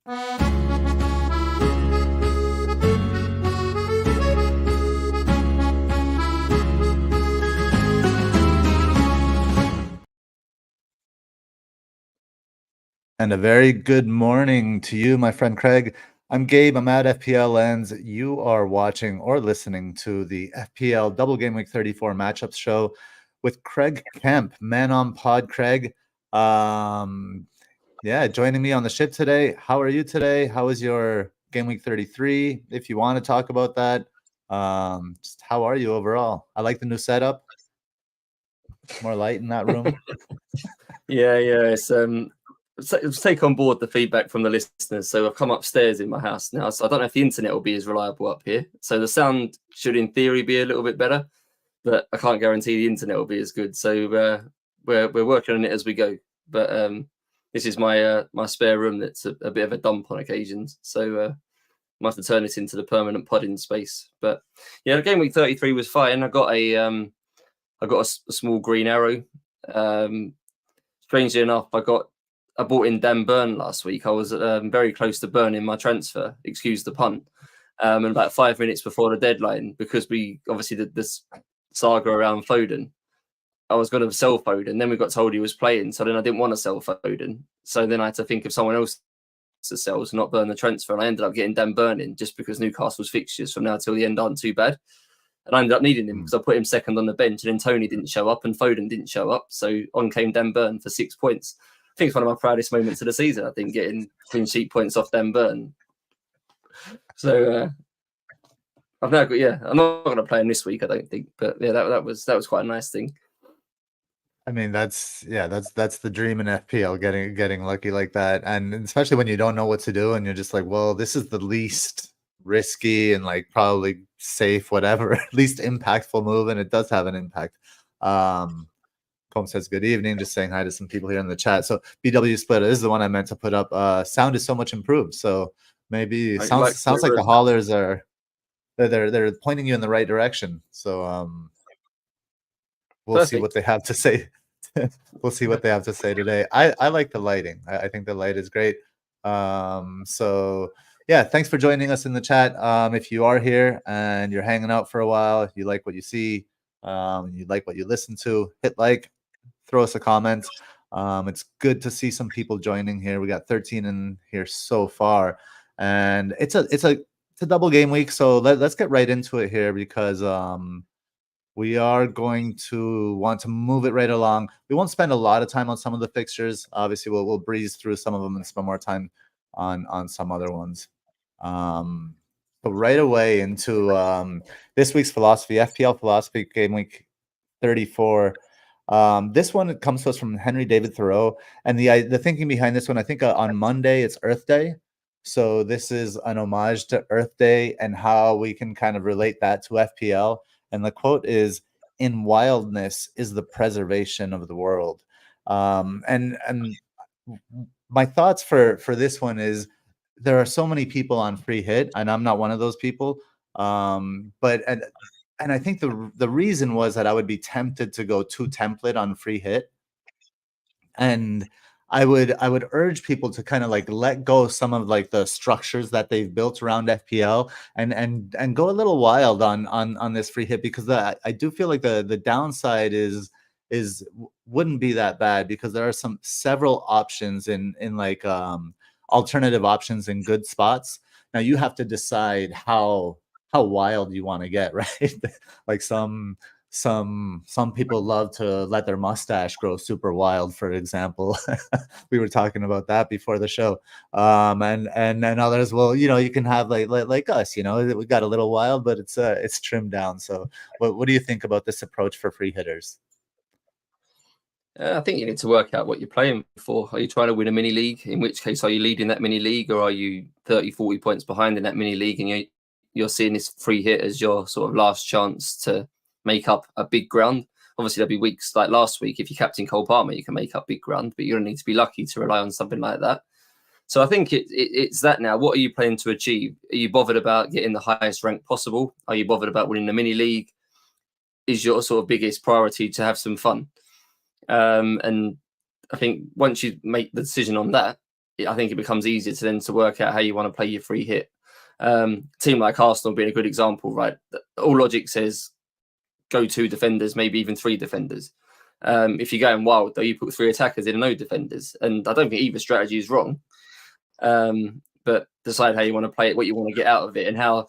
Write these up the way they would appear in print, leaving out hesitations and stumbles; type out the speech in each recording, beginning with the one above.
And a very good morning to you, my friend Craig. I'm Gabe. I'm at FPLLens. You are watching or listening to the FPL Double Game Week 34 Matchups show with Craig Kemp, man on pod. Craig, yeah, joining me on the ship today. How are you today? How is your Game Week 33? If you want to talk about that, just how are you overall? I like the new setup. More light in that room. Yeah. Let's take on board the feedback from the listeners. So I've come upstairs in my house now. So I don't know if the internet will be as reliable up here. So the sound should, in theory, be a little bit better, but I can't guarantee the internet will be as good. So we're working on it as we go. But this is my my spare room that's a bit of a dump on occasions. So I might have to turn this into the permanent podding space. But yeah, the Game Week 33 was fine. I got a small green arrow. Strangely enough, I bought in Dan Burn last week. I was very close to burning my transfer, excuse the pun, and about 5 minutes before the deadline, because we obviously did this saga around Foden. I was going to sell Foden, then we got told he was playing, so then I didn't want to sell Foden. So then I had to think of someone else to sell to not burn the transfer, and I ended up getting Dan Burn in just because Newcastle's fixtures from now till the end aren't too bad. And I ended up needing him because I put him second on the bench, and then Tony didn't show up and Foden didn't show up. So on came Dan Burn for 6 points. I think it's one of my proudest moments of the season. I think getting clean sheet points off Dan Burn. So I've now got, I'm not going to play him this week, I don't think. But yeah, that was quite a nice thing. I mean, that's the dream in FPL, getting lucky like that, and especially when you don't know what to do and you're just like, well, this is the least risky and like probably safe, whatever, least impactful move, and it does have an impact. Combe says good evening, just saying hi to some people here in the chat. So BW Splitter is the one I meant to put up. Sound is so much improved, so maybe sounds like the haulers are they're pointing you in the right direction. So we'll Perfect. see what they have to say. We'll see what they have to say today. I like the lighting. I think the light is great. So yeah, thanks for joining us in the chat. If you are here and you're hanging out for a while, you like what you see, you like what you listen to, hit like, throw us a comment. It's good to see some people joining here. We got 13 in here so far, and it's a double game week. So let's get right into it here, because we are going to want to move it right along. We won't spend a lot of time on some of the fixtures. Obviously, we'll breeze through some of them and spend more time on some other ones. So right away into this week's philosophy, FPL Philosophy Game Week 34. This one comes to us from Henry David Thoreau, and the thinking behind this one, I think on Monday it's Earth Day, so this is an homage to Earth Day and how we can kind of relate that to FPL. And the quote is, "In wildness is the preservation of the world." And my thoughts for this one is, there are so many people on free hit, and I'm not one of those people. But I think the reason was that I would be tempted to go too template on free hit, and I would urge people to kind of like let go of some of like the structures that they've built around FPL and go a little wild on this free hit, because I do feel like the downside is wouldn't be that bad, because there are several options in like alternative options in good spots. Now you have to decide how wild you want to get, right? Like some people love to let their mustache grow super wild, for example. We were talking about that before the show. And others, well, you can have like us, we got a little wild, but it's trimmed down. So what do you think about this approach for free hitters? I think you need to work out what you're playing for. Are you trying to win a mini league? In which case, are you leading that mini league, or are you 30, 40 points behind in that mini league, and you're seeing this free hit as your sort of last chance to make up a big ground? Obviously, there'll be weeks like last week. If you captain Cole Palmer, you can make up big ground, but you're going to need to be lucky to rely on something like that. So I think it's that now. What are you planning to achieve? Are you bothered about getting the highest rank possible? Are you bothered about winning the mini league? Is your sort of biggest priority to have some fun? And I think once you make the decision on that, I think it becomes easier to then to work out how you want to play your free hit. Team like Arsenal being a good example, right? All logic says go 2 defenders, maybe even 3 defenders. If you're going wild, though, you put 3 attackers in and no defenders. And I don't think either strategy is wrong. But decide how you want to play it, what you want to get out of it, and how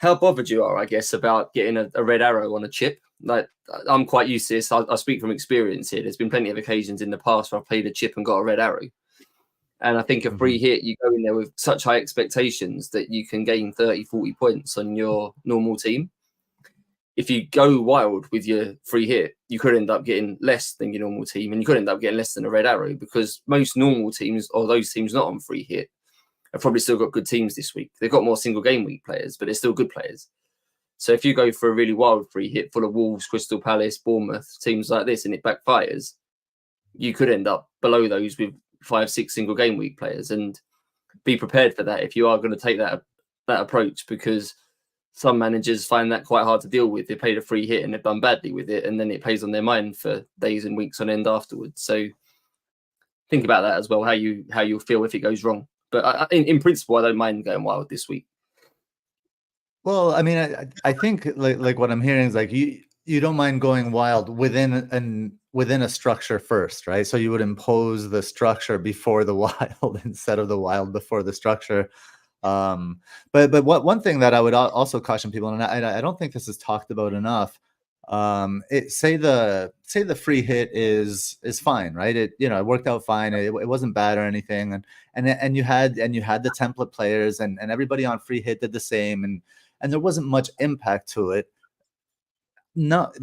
bothered you are, I guess, about getting a red arrow on a chip. Like, I'm quite used to this. I speak from experience here. There's been plenty of occasions in the past where I've played a chip and got a red arrow. And I think a free hit, you go in there with such high expectations that you can gain 30, 40 points on your normal team. If you go wild with your free hit, you could end up getting less than your normal team, and you could end up getting less than a red arrow, because most normal teams, or those teams not on free hit, have probably still got good teams this week. They've got more single game week players, but they're still good players. So if you go for a really wild free hit full of Wolves, Crystal Palace, Bournemouth, teams like this, and it backfires, you could end up below those with 5, 6 single game week players. And be prepared for that if you are going to take that approach, because some managers find that quite hard to deal with. They played a free hit and they've done badly with it, and then it plays on their mind for days and weeks on end afterwards. So think about that as well, how you'll feel if it goes wrong. But in principle, I don't mind going wild this week. Well, I mean, I think like what I'm hearing is like you don't mind going wild within a structure first, right? So you would impose the structure before the wild instead of the wild before the structure. But one thing that I would also caution people, and I don't think this is talked about enough. Say the free hit is fine, right? It it worked out fine. It wasn't bad or anything, and you had the template players, and everybody on free hit did the same, and there wasn't much impact to it. Not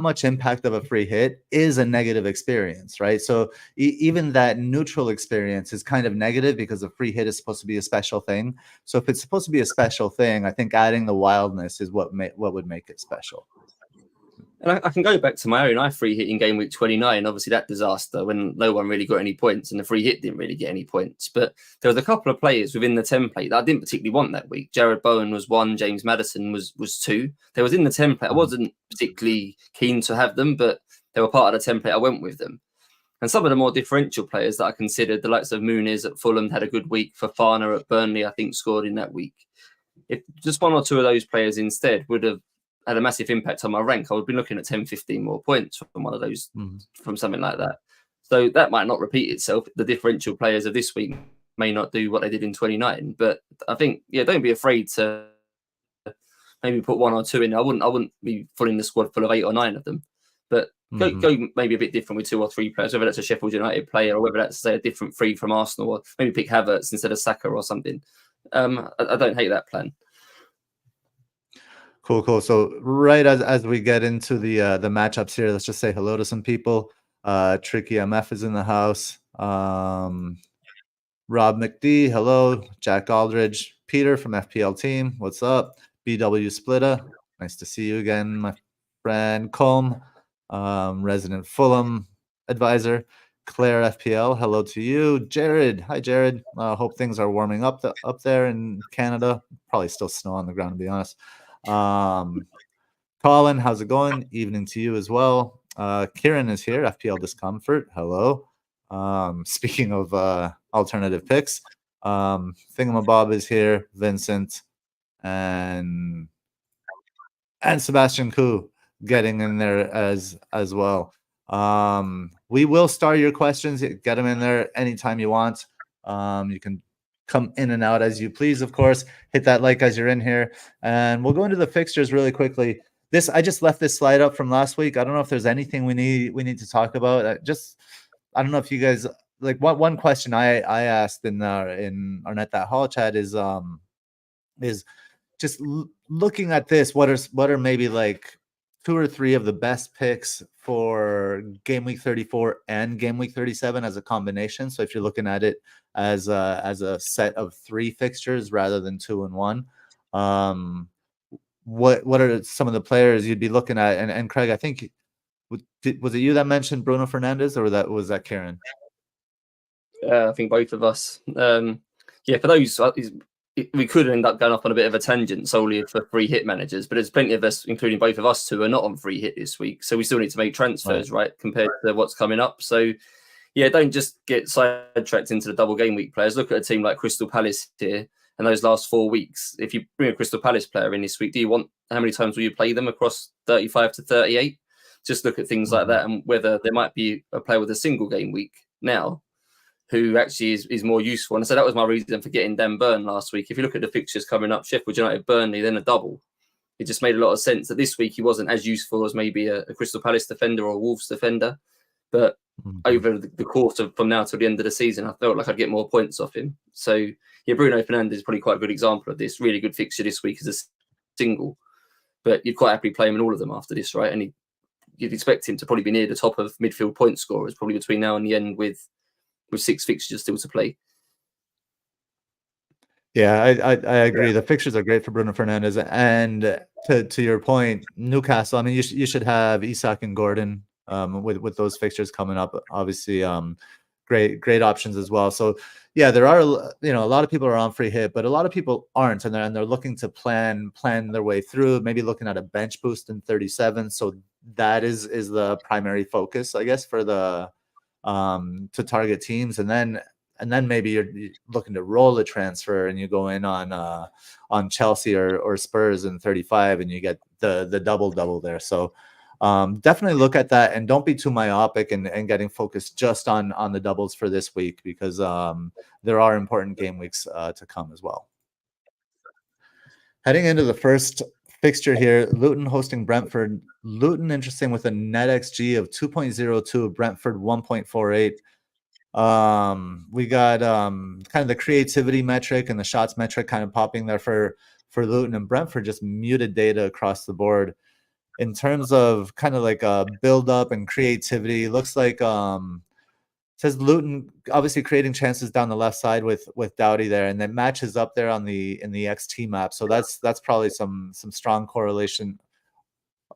much impact of a free hit is a negative experience, right? So even that neutral experience is kind of negative, because a free hit is supposed to be a special thing. So if it's supposed to be a special thing, I think adding the wildness is what would make it special. And I can go back to my own. I free hit in game week 29. Obviously, that disaster when no one really got any points, and the free hit didn't really get any points. But there was a couple of players within the template that I didn't particularly want that week. Jared Bowen was 1, James Maddison was 2. They was in the template. I wasn't particularly keen to have them, but they were part of the template. I went with them. And some of the more differential players that I considered, the likes of Muniz at Fulham had a good week. Fofana at Burnley, I think, scored in that week. If just 1 or 2 of those players instead would have had a massive impact on my rank, I would be looking at 10, 15 more points from one of those, from something like that. So that might not repeat itself. The differential players of this week may not do what they did in 29, but I think, don't be afraid to maybe put 1 or 2 in. I wouldn't be filling the squad full of 8 or 9 of them, but go maybe a bit different with 2 or 3 players, whether that's a Sheffield United player or whether that's, say, a different free from Arsenal, or maybe pick Havertz instead of Saka or something. I don't hate that plan. Cool. So right as we get into the matchups here, let's just say hello to some people. Tricky MF is in the house. Rob McD, hello. Jack Aldridge, Peter from FPL team, what's up? BW Splitter, nice to see you again, my friend. Colm, resident Fulham advisor. Claire FPL, hello to you. Jared, hi Jared. Hope things are warming up there in Canada. Probably still snow on the ground, to be honest. Colin, how's it going? Evening to you as well. Kieran is here, FPL Discomfort, hello. Speaking of alternative picks, Thingamabob is here, Vincent, and Sebastian Koo getting in there as well. We will star your questions. Get them in there anytime you want. You can come in and out as you please, of course. Hit that like as you're in here, and we'll go into the fixtures really quickly. I just left this slide up from last week. I don't know if there's anything we need to talk about. I don't know if you guys like one question I asked in our Net That Haul chat is just looking at this. What are maybe like 2 or 3 of the best picks for game week 34 and game week 37 as a combination? So if you're looking at it as a set of 3 fixtures rather than 2 and 1, what are some of the players you'd be looking at? And Craig, I think was it you that mentioned Bruno Fernandes, or was that Kieran? I think both of us. For those, we could end up going off on a bit of a tangent solely for free hit managers, but there's plenty of us, including both of us, who are not on free hit this week. So we still need to make transfers, right, compared to what's coming up. So, yeah, don't just get sidetracked into the double game week players. Look at a team like Crystal Palace here, and those last 4 weeks. If you bring a Crystal Palace player in this week, do you want how many times will you play them across 35 to 38? Just look at things like that, and whether there might be a player with a single game week now who actually is more useful. And so that was my reason for getting Dan Burn last week. If you look at the fixtures coming up, Sheffield United, Burnley, then a double. It just made a lot of sense that this week he wasn't as useful as maybe a Crystal Palace defender or a Wolves defender. But over the course of from now till the end of the season, I felt like I'd get more points off him. So yeah, Bruno Fernandes is probably quite a good example of this. Really good fixture this week as a single. But you'd quite happily play him in all of them after this, right? And you'd expect him to probably be near the top of midfield point scorers, probably between now and the end with 6 fixtures still to play. Yeah, I agree. Yeah. The fixtures are great for Bruno Fernandes, and to your point, Newcastle. I mean, you should have Isak and Gordon with those fixtures coming up. Obviously, great options as well. So yeah, there are a lot of people are on free hit, but a lot of people aren't, and they're looking to plan their way through. Maybe looking at a bench boost in 37. So that is the primary focus, I guess, for the to target teams, and then maybe you're looking to roll a transfer and you go in on Chelsea or Spurs in 35 and you get the double there. So definitely look at that, and don't be too myopic and getting focused just on the doubles for this week, because there are important game weeks to come as well. Heading into the first fixture here, Luton hosting Brentford. Luton, interesting, with a NetxG of 2.02, Brentford 1.48. We got kind of the creativity metric and the shots metric kind of popping there for Luton, and Brentford just muted data across the board. In terms of kind of like a build up and creativity, looks like says Luton obviously creating chances down the left side with Doughty there, and then matches up there in the XT map. So that's probably some strong correlation.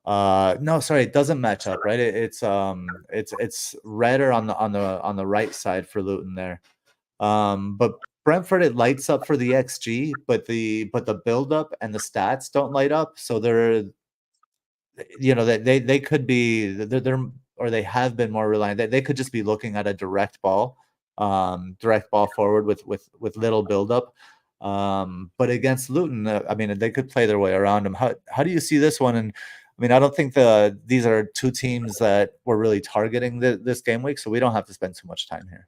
No, sorry, it doesn't match up, right? It's redder on the right side for Luton there. But Brentford, it lights up for the XG, but the build up and the stats don't light up. So they're, they could be they're or they have been more reliant. They could just be looking at a direct ball forward with little build up. But against Luton, I mean, they could play their way around them. How do you see this one? And I mean, I don't think these are two teams that we're really targeting this game week, so we don't have to spend too much time here.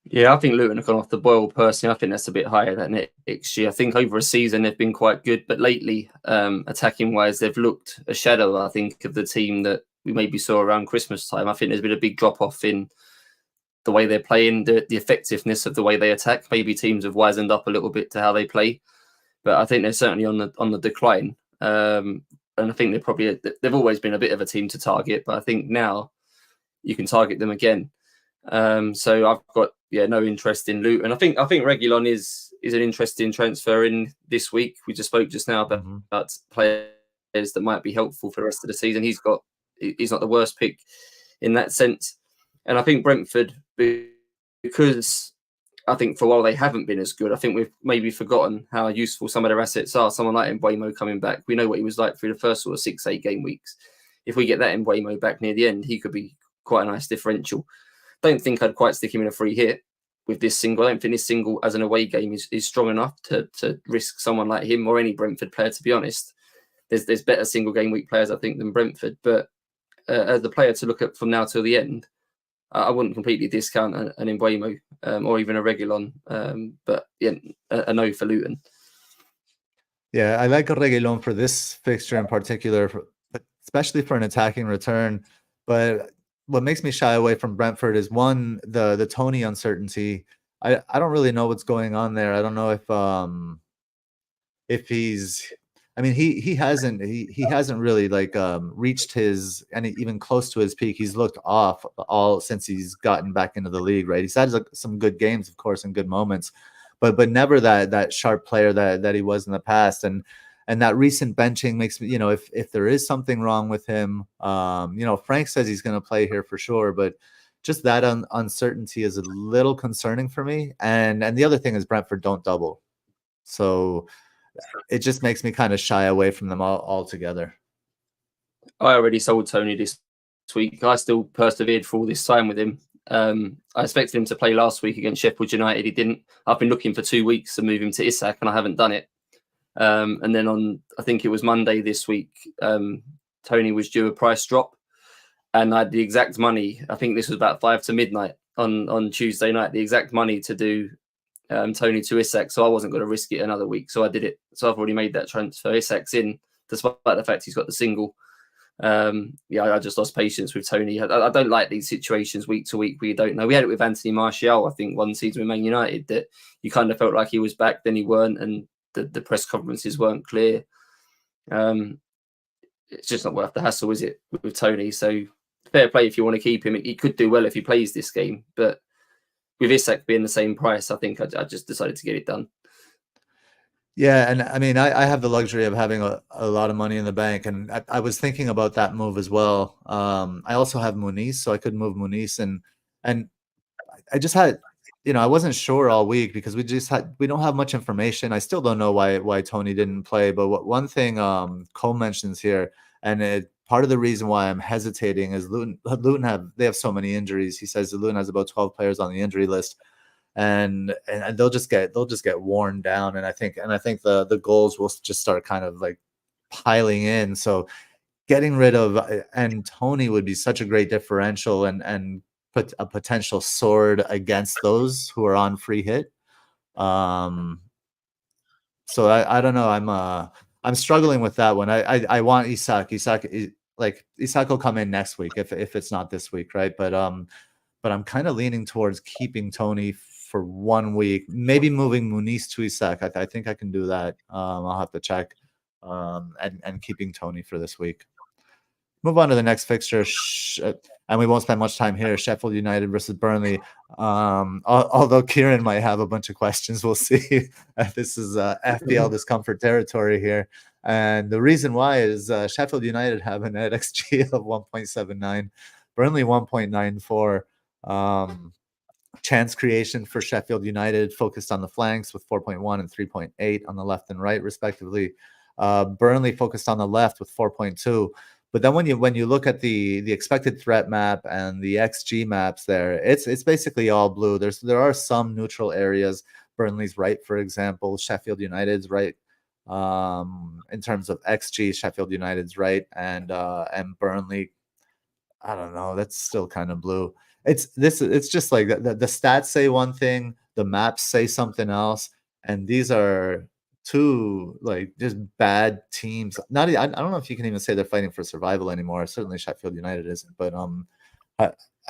Yeah, I think Luton have gone off the boil personally. I think that's a bit higher than NetxG. I think over a season they've been quite good, but lately, attacking wise, they've looked a shadow, I think, of the team that we maybe saw around Christmas time. I think there's been a big drop off in the way they're playing, the effectiveness of the way they attack. Maybe teams have wisened up a little bit to how they play, but I think they're certainly on the decline. And I think they've always been a bit of a team to target, but I think now you can target them again. So I've got no interest in Luton. I think Reguilon is an interesting transfer in this week. We just spoke just now about players that might be helpful for the rest of the season. He's not the worst pick in that sense. And I think Brentford, because I think for a while they haven't been as good, I think we've maybe forgotten how useful some of their assets are. Someone like Mbeumo coming back, we know what he was like through the first sort of 6-8 game weeks. If we get that Mbeumo back near the end, he could be quite a nice differential. Don't think I'd quite stick him in a free hit with this single. I don't think this single as an away game is strong enough to risk someone like him or any Brentford player, to be honest. There's better single game week players, I think, than Brentford. But as the player to look at from now till the end, I wouldn't completely discount an Mbeumo or even a Reguilon. But yeah, a no for Luton. Yeah, I like a Reguilon for this fixture in particular, especially for an attacking return. But what makes me shy away from Brentford is, one, the Tony uncertainty. I don't really know what's going on there. I don't know if he's, I mean, he hasn't really like reached his even close to his peak. He's looked off all since he's gotten back into the league, right? He's had some good games, of course, and good moments, but never that sharp player that he was in the past. And that recent benching makes me, if there is something wrong with him, Frank says he's going to play here for sure, but just that uncertainty is a little concerning for me. And the other thing is Brentford don't double. So it just makes me kind of shy away from them altogether. I already sold Tony this week. I still persevered for all this time with him. I expected him to play last week against Sheffield United. He didn't. I've been looking for 2 weeks to move him to Isak, and I haven't done it. And then I think it was Monday this week, Tony was due a price drop, and I had the exact money. I think this was about 5 to midnight on Tuesday night, the exact money to do Tony to Isak. So I wasn't going to risk it another week. So I did it. So I've already made that transfer. Isak's in, despite the fact he's got the single. I just lost patience with Tony. I don't like these situations week to week where you don't know. We had it with Anthony Martial, I think, one season with Man United, that you kind of felt like he was back, then he weren't, and the press conferences weren't clear. It's just not worth the hassle, is it, with Tony? So fair play if you want to keep him. He could do well if he plays this game, but with Isak being the same price, I think I just decided to get it done. Yeah, and I mean, I have the luxury of having a lot of money in the bank, and I was thinking about that move as well. I also have Muniz, so I could move Muniz, and I just had, I wasn't sure all week because we don't have much information. I still don't know why Tony didn't play, but one thing Cole mentions here, and part of the reason why I'm hesitating is Luton have so many injuries. He says that Luton has about 12 players on the injury list. And they'll just get worn down, and I think the goals will just start kind of like piling in. So getting rid of and Tony would be such a great differential and put a potential sword against those who are on free hit. So I don't know. I'm struggling with that one. I want Isak. Isak will come in next week if it's not this week, right? But I'm kind of leaning towards keeping Tony for 1 week, maybe moving Muniz to Isak. I think I can do that. I'll have to check. And keeping Tony for this week. Move on to the next fixture, and we won't spend much time here. Sheffield United versus Burnley. Although Kieran might have a bunch of questions, we'll see. This is FPL discomfort territory here. And the reason why is Sheffield United have an NetxG of 1.79, Burnley 1.94. Chance creation for Sheffield United focused on the flanks with 4.1 and 3.8 on the left and right, respectively. Burnley focused on the left with 4.2. But then when you look at the expected threat map and the XG maps there, it's basically all blue. There are some neutral areas. Burnley's right, for example. Sheffield United's right. In terms of XG, Sheffield United's right, and Burnley, I don't know. That's still kind of blue. It's just like the stats say one thing, the maps say something else, and these are two like just bad teams. I don't know if you can even say they're fighting for survival anymore. Certainly Sheffield United isn't. But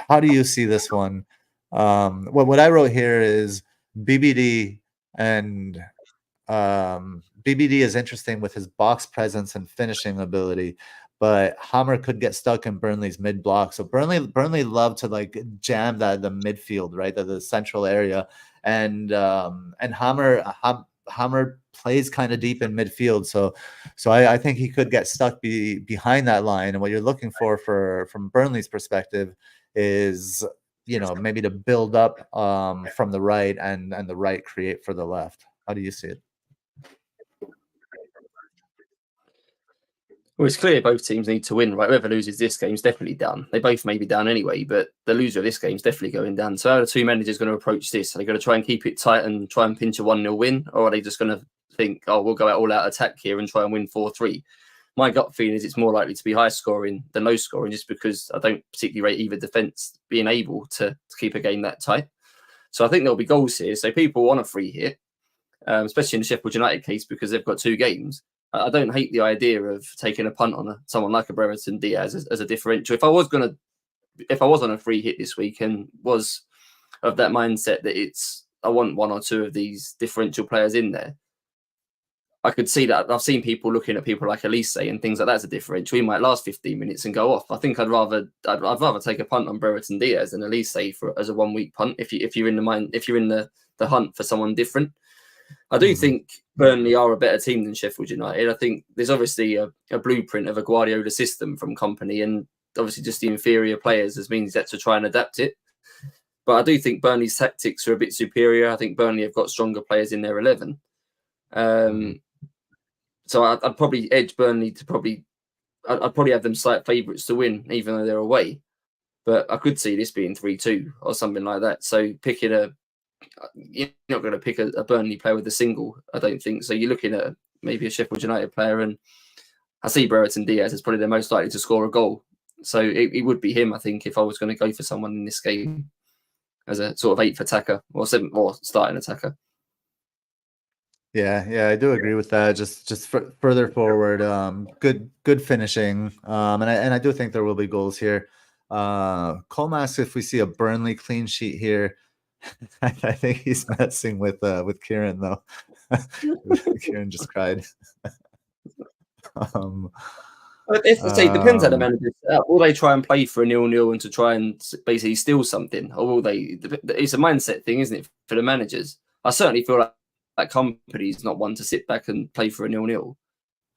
how do you see this one? What I wrote here is BBD, and BBD is interesting with his box presence and finishing ability, but Hammer could get stuck in Burnley's mid block. So Burnley love to like jam the midfield, right, the central area, and Hammer plays kind of deep in midfield. So I think he could get stuck behind that line. And what you're looking for from Burnley's perspective is maybe to build up from the right and the right create for the left. How do you see it? Well, it's clear both teams need to win, right? Whoever loses this game is definitely down. They both may be down anyway, but the loser of this game is definitely going down. So how are the two managers going to approach this? Are they going to try and keep it tight and try and pinch a 1-0 win? Or are they just going to think, oh, we'll go out all out attack here and try and win 4-3? My gut feeling is it's more likely to be high scoring than low scoring, just because I don't particularly rate either defence being able to keep a game that tight. So I think there'll be goals here. So people want a free hit, especially in the Sheffield United case, because they've got 2 games. I don't hate the idea of taking a punt on someone like a Brereton Diaz as a differential. If I was on a free hit this week and was of that mindset that I want 1 or 2 of these differential players in there, I could see that. I've seen people looking at people like Elise and things like that as a differential. He might last 15 minutes and go off. I think I'd rather take a punt on Brereton Diaz than Elise as a 1 week punt if you're in the hunt for someone different. I do think Burnley are a better team than Sheffield United. I think there's obviously a blueprint of a Guardiola system from Company, and obviously just the inferior players has means that to try and adapt it. But I do think Burnley's tactics are a bit superior. I think Burnley have got stronger players in their 11. So I'd probably edge Burnley to probably I'd probably have them slight favourites to win, even though they're away. But I could see this being 3-2 or something like that. So you're not going to pick a Burnley player with a single, I don't think. So you're looking at maybe a Sheffield United player, and I see Brereton Diaz is probably the most likely to score a goal. So it would be him, I think, if I was going to go for someone in this game as a sort of 8th attacker or 7th or starting attacker. Yeah, I do agree with that. Just further forward, good finishing, and I do think there will be goals here. Colm asks if we see a Burnley clean sheet here. I think he's messing with Kieran though. Kieran just cried. It depends how the manager set up. Will they try and play for a 0-0 and to try and basically steal something, or will they? It's a mindset thing, isn't it, for the managers? I certainly feel like that company's not one to sit back and play for a 0-0.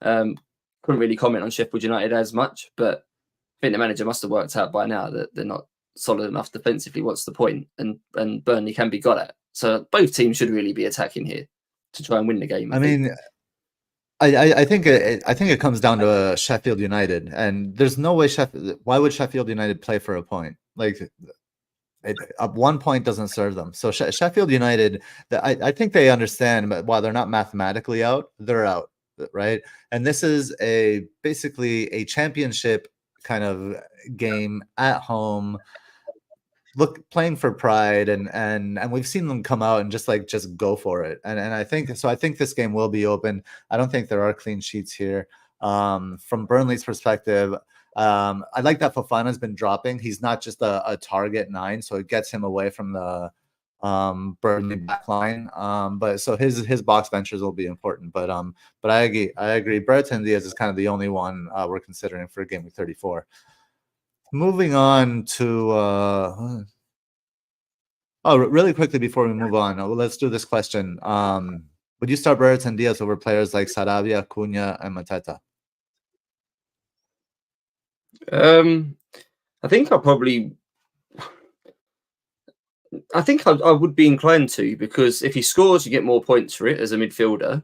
Couldn't really comment on Sheffield United as much, but I think the manager must have worked out by now that they're not solid enough defensively. What's the point? And Burnley can be got at. So both teams should really be attacking here to try and win the game. I mean, I think it comes down to Sheffield United, and there's no way why would Sheffield United play for a point? Like, one point doesn't serve them. So Sheffield United, I think they understand, but while they're not mathematically out, they're out, right? And this is basically a championship kind of game at home. Playing for pride, and we've seen them come out and just go for it. And I think this game will be open. I don't think there are clean sheets here. From Burnley's perspective, I like that Fofana's been dropping. He's not just a target 9, so it gets him away from the Burnley back line. But so his box ventures will be important. But I agree. Brereton Diaz is kind of the only one we're considering for Gameweek 34. Moving on to really quickly before we move on, let's do this question. Would you start Brereton Diaz over players like Sarabia, Cunha, and Mateta? I think I would be inclined to, because if he scores, you get more points for it as a midfielder.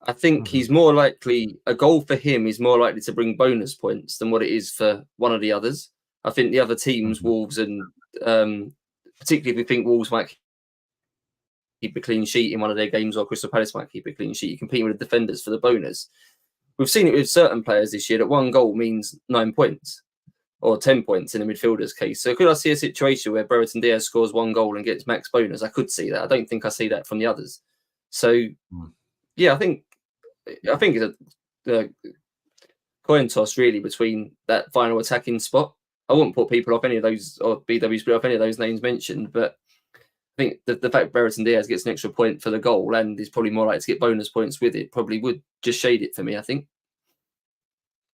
I think he's more likely, a goal for him is more likely to bring bonus points than what it is for one of the others. I think the other teams, Wolves, and particularly if we think Wolves might keep a clean sheet in one of their games, or Crystal Palace might keep a clean sheet, you compete with the defenders for the bonus. We've seen it with certain players this year that one goal means 9 points or 10 points in a midfielder's case. So could I see a situation where Brereton Diaz scores 1 goal and gets max bonus? I could see that. I don't think I see that from the others. So yeah, I think it's a coin toss really between that final attacking spot. I wouldn't put people off any of those, or BW's off any of those names mentioned, but I think the fact Brereton Diaz gets an extra point for the goal and is probably more likely to get bonus points with it probably would just shade it for me, I think.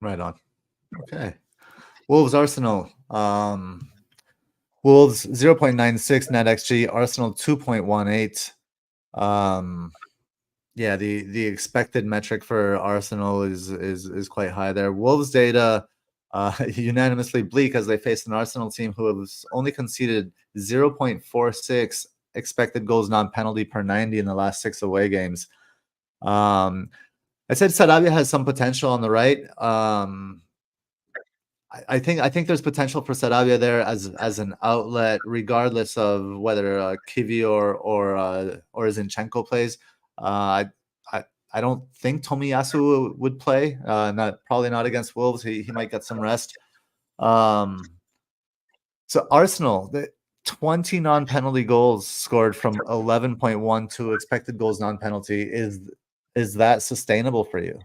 Right on. Okay. Wolves Arsenal. Wolves 0.96 NetxG, Arsenal 2.18. Yeah, the expected metric for Arsenal is quite high there. Wolves data unanimously bleak as they face an Arsenal team who has only conceded 0.46 expected goals non-penalty per 90 in the last 6 away games. I said Sarabia has some potential on the right. I think there's potential for Sarabia there as an outlet, regardless of whether Kivi or Zinchenko plays. I don't think Tomiyasu would play. Probably not against Wolves. He might get some rest. So Arsenal, the 20 non-penalty goals scored from 11.12 expected goals non-penalty. Is that sustainable for you?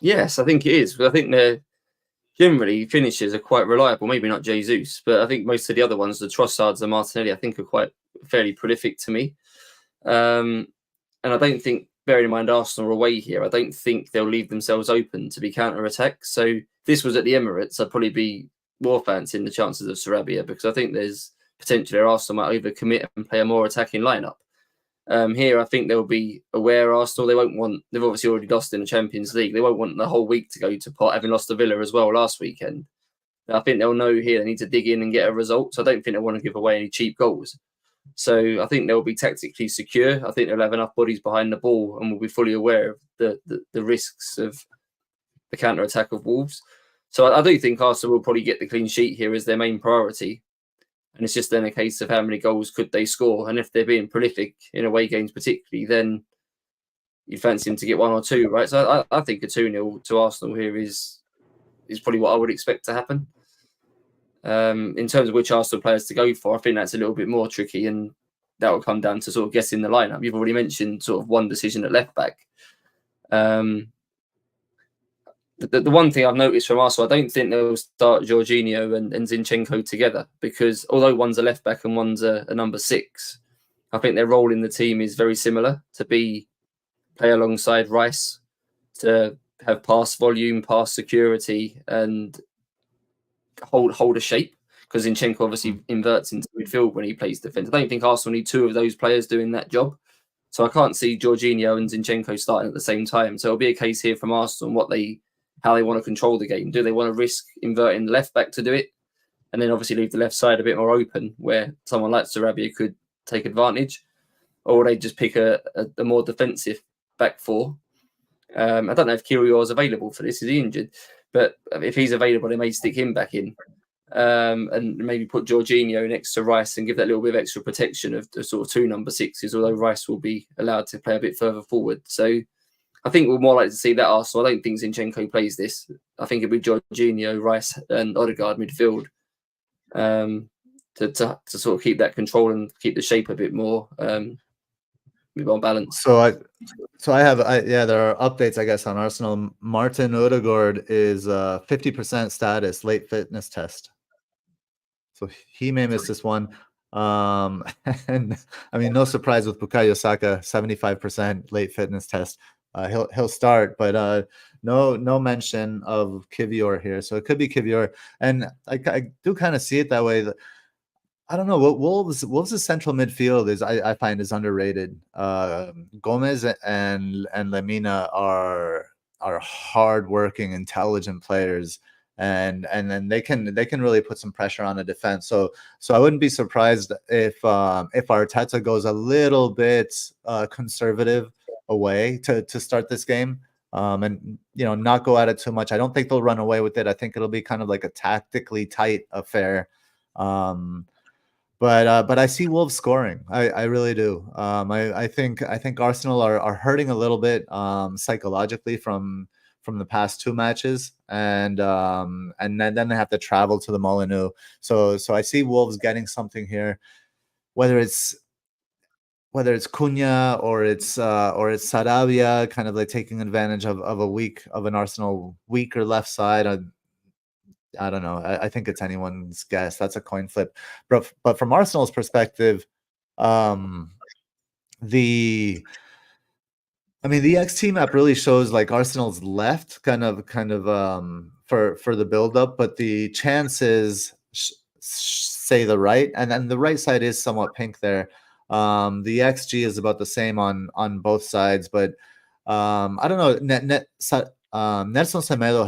Yes, I think it is. I think they're generally finishes are quite reliable. Maybe not Jesus, but I think most of the other ones, the Trossards and Martinelli, I think are quite fairly prolific to me. And I don't think, bearing in mind Arsenal are away here, I don't think they'll leave themselves open to be counter-attacked. So if this was at the Emirates, I'd probably be more fancying the chances of Sarabia, because I think there's potentially Arsenal might overcommit and play a more attacking lineup. Here, I think they'll be aware Arsenal. They've obviously already lost in the Champions League. They won't want the whole week to go to pot, having lost to Villa as well last weekend. I think they'll know here they need to dig in and get a result. So I don't think they want to give away any cheap goals. So I think they'll be tactically secure. I think they'll have enough bodies behind the ball and will be fully aware of the risks of the counter-attack of Wolves. So I do think Arsenal will probably get the clean sheet here as their main priority. And it's just then a case of how many goals could they score. And if they're being prolific in away games particularly, then you fancy them to get 1 or 2, right? So I think a 2-0 to Arsenal here is probably what I would expect to happen. In terms of which Arsenal players to go for, I think that's a little bit more tricky, and that will come down to sort of guessing the lineup. You've already mentioned sort of one decision at left back. The one thing I've noticed from Arsenal, I don't think they'll start Jorginho and Zinchenko together, because although one's a left back and one's a number 6, I think their role in the team is very similar, to play alongside Rice, to have pass volume, pass security, and hold a shape, because Zinchenko obviously inverts into midfield when he plays defence. I don't think Arsenal need 2 of those players doing that job. So I can't see Jorginho and Zinchenko starting at the same time. So it'll be a case here from Arsenal how they want to control the game. Do they want to risk inverting the left back to do it, and then obviously leave the left side a bit more open where someone like Sarabia could take advantage? Or will they just pick a more defensive back 4? I don't know if Kyrgios is available for this. Is he injured? But if he's available, they may stick him back in, and maybe put Jorginho next to Rice and give that little bit of extra protection of the sort of 2 number 6s, although Rice will be allowed to play a bit further forward. So I think we're more likely to see that Arsenal. I don't think Zinchenko plays this. I think it'll be Jorginho, Rice, and Odegaard midfield, to sort of keep that control and keep the shape a bit more balanced. So there are updates, I guess, on Arsenal. Martin Odegaard is 50% status, late fitness test. So he may miss this one. And I mean, no surprise with Bukayo Saka, 75% late fitness test. He'll start, but no mention of Kivior here. So it could be Kivior, and I do kind of see it that way. I don't know what Wolves' central midfield is. I find is underrated. Gomez and Lemina are hardworking, intelligent players, and then they can really put some pressure on the defense. So I wouldn't be surprised if Arteta goes a little bit conservative away to start this game, and not go at it too much. I don't think they'll run away with it. I think it'll be kind of like a tactically tight affair. But I see Wolves scoring. I really do. I think Arsenal are hurting a little bit psychologically from the past 2 matches, and then they have to travel to the Molineux. So I see Wolves getting something here, whether it's Cunha or it's Sarabia, kind of like taking advantage of an Arsenal weaker left side. I don't know. I think it's anyone's guess. That's a coin flip. But from Arsenal's perspective, the XT map really shows like Arsenal's left kind of for the build up, but the chances say the right, and then the right side is somewhat pink there. The XG is about the same on both sides, but I don't know. Nelson Semedo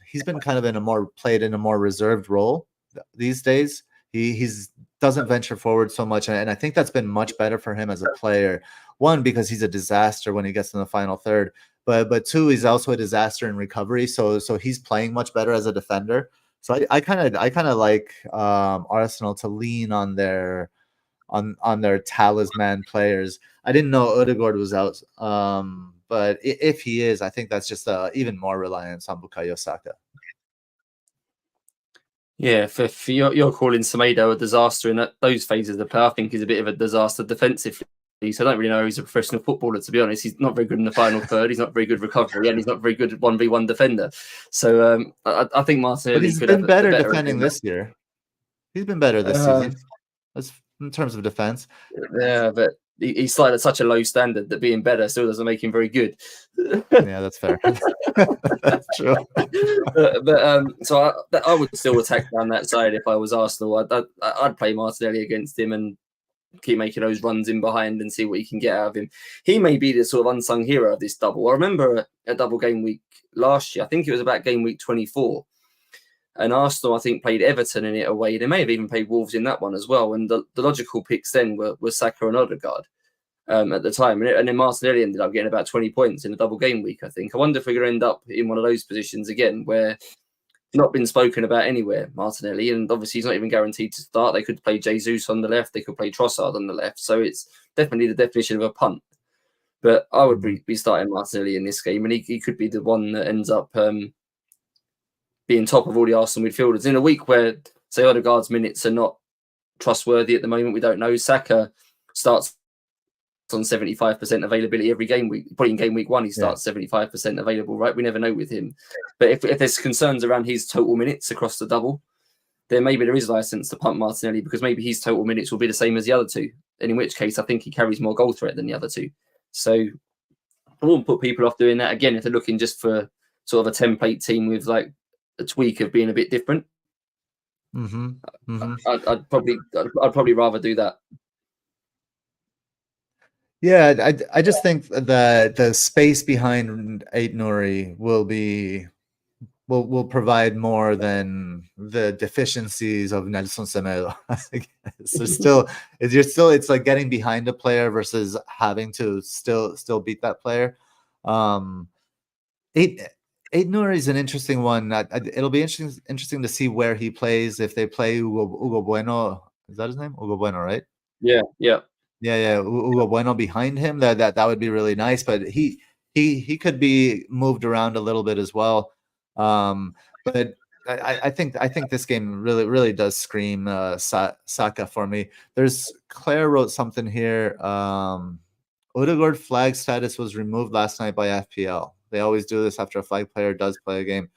he's been kind of played in a more reserved role these days. He's doesn't venture forward so much, and I think that's been much better for him as a player. One, because he's a disaster when he gets in the final third, but 2, he's also a disaster in recovery. So he's playing much better as a defender. So I kind of like Arsenal to lean on their talisman players. I didn't know Odegaard was out, but if he is, I think that's just even more reliance on Bukayo Saka. Yeah, for you're calling Semedo a disaster in those phases of the play. I think he's a bit of a disaster defensively. So I don't really know he's a professional footballer, to be honest. He's not very good in the final third. He's not very good recovery, and he's not very good 1v1 defender. So I think Martinelli. But he's been better defending this year. He's been better this season. That's in terms of defense. Yeah, but he started at such a low standard that being better still doesn't make him very good. Yeah, that's fair. That's true. So I would still attack down that side if I was Arsenal. I'd play Martinelli against him and keep making those runs in behind and see what he can get out of him. He may be the sort of unsung hero of this double. I remember a double game week last year. I think it was about game week 24. And Arsenal, I think, played Everton in it away. They may have even played Wolves in that one as well. And the logical picks then were Saka and Odegaard at the time. And then Martinelli ended up getting about 20 points in a double game week, I think. I wonder if we're going to end up in one of those positions again where not been spoken about anywhere, Martinelli. And obviously he's not even guaranteed to start. They could play Jesus on the left. They could play Trossard on the left. So it's definitely the definition of a punt. But I would be starting Martinelli in this game. And he could be the one that ends up being top of all the Arsenal midfielders in a week where, say, Odegaard's minutes are not trustworthy at the moment. We don't know. Saka starts on 75% availability every game week. Probably in game week 1, he starts 75% available, right? We never know with him. But if there's concerns around his total minutes across the double, then maybe there is license to punt Martinelli because maybe his total minutes will be the same as the other two. And in which case, I think he carries more goal threat than the other two. So I wouldn't put people off doing that. Again, if they're looking just for sort of a template team with like a tweak of being a bit different, I'd probably rather do that. Yeah, I just think the space behind Aït-Nouri will provide more than the deficiencies of Nelson Semedo. So it's like getting behind a player versus having to still beat that player. Aït-Nouri is an interesting one. It'll be interesting to see where he plays if they play Hugo Bueno. Is that his name? Hugo Bueno, right? Yeah. Hugo Bueno behind him. That would be really nice. But he could be moved around a little bit as well. But I think this game really does scream Saka for me. Claire wrote something here. Odegaard flag status was removed last night by FPL. They always do this after a flag player does play a game.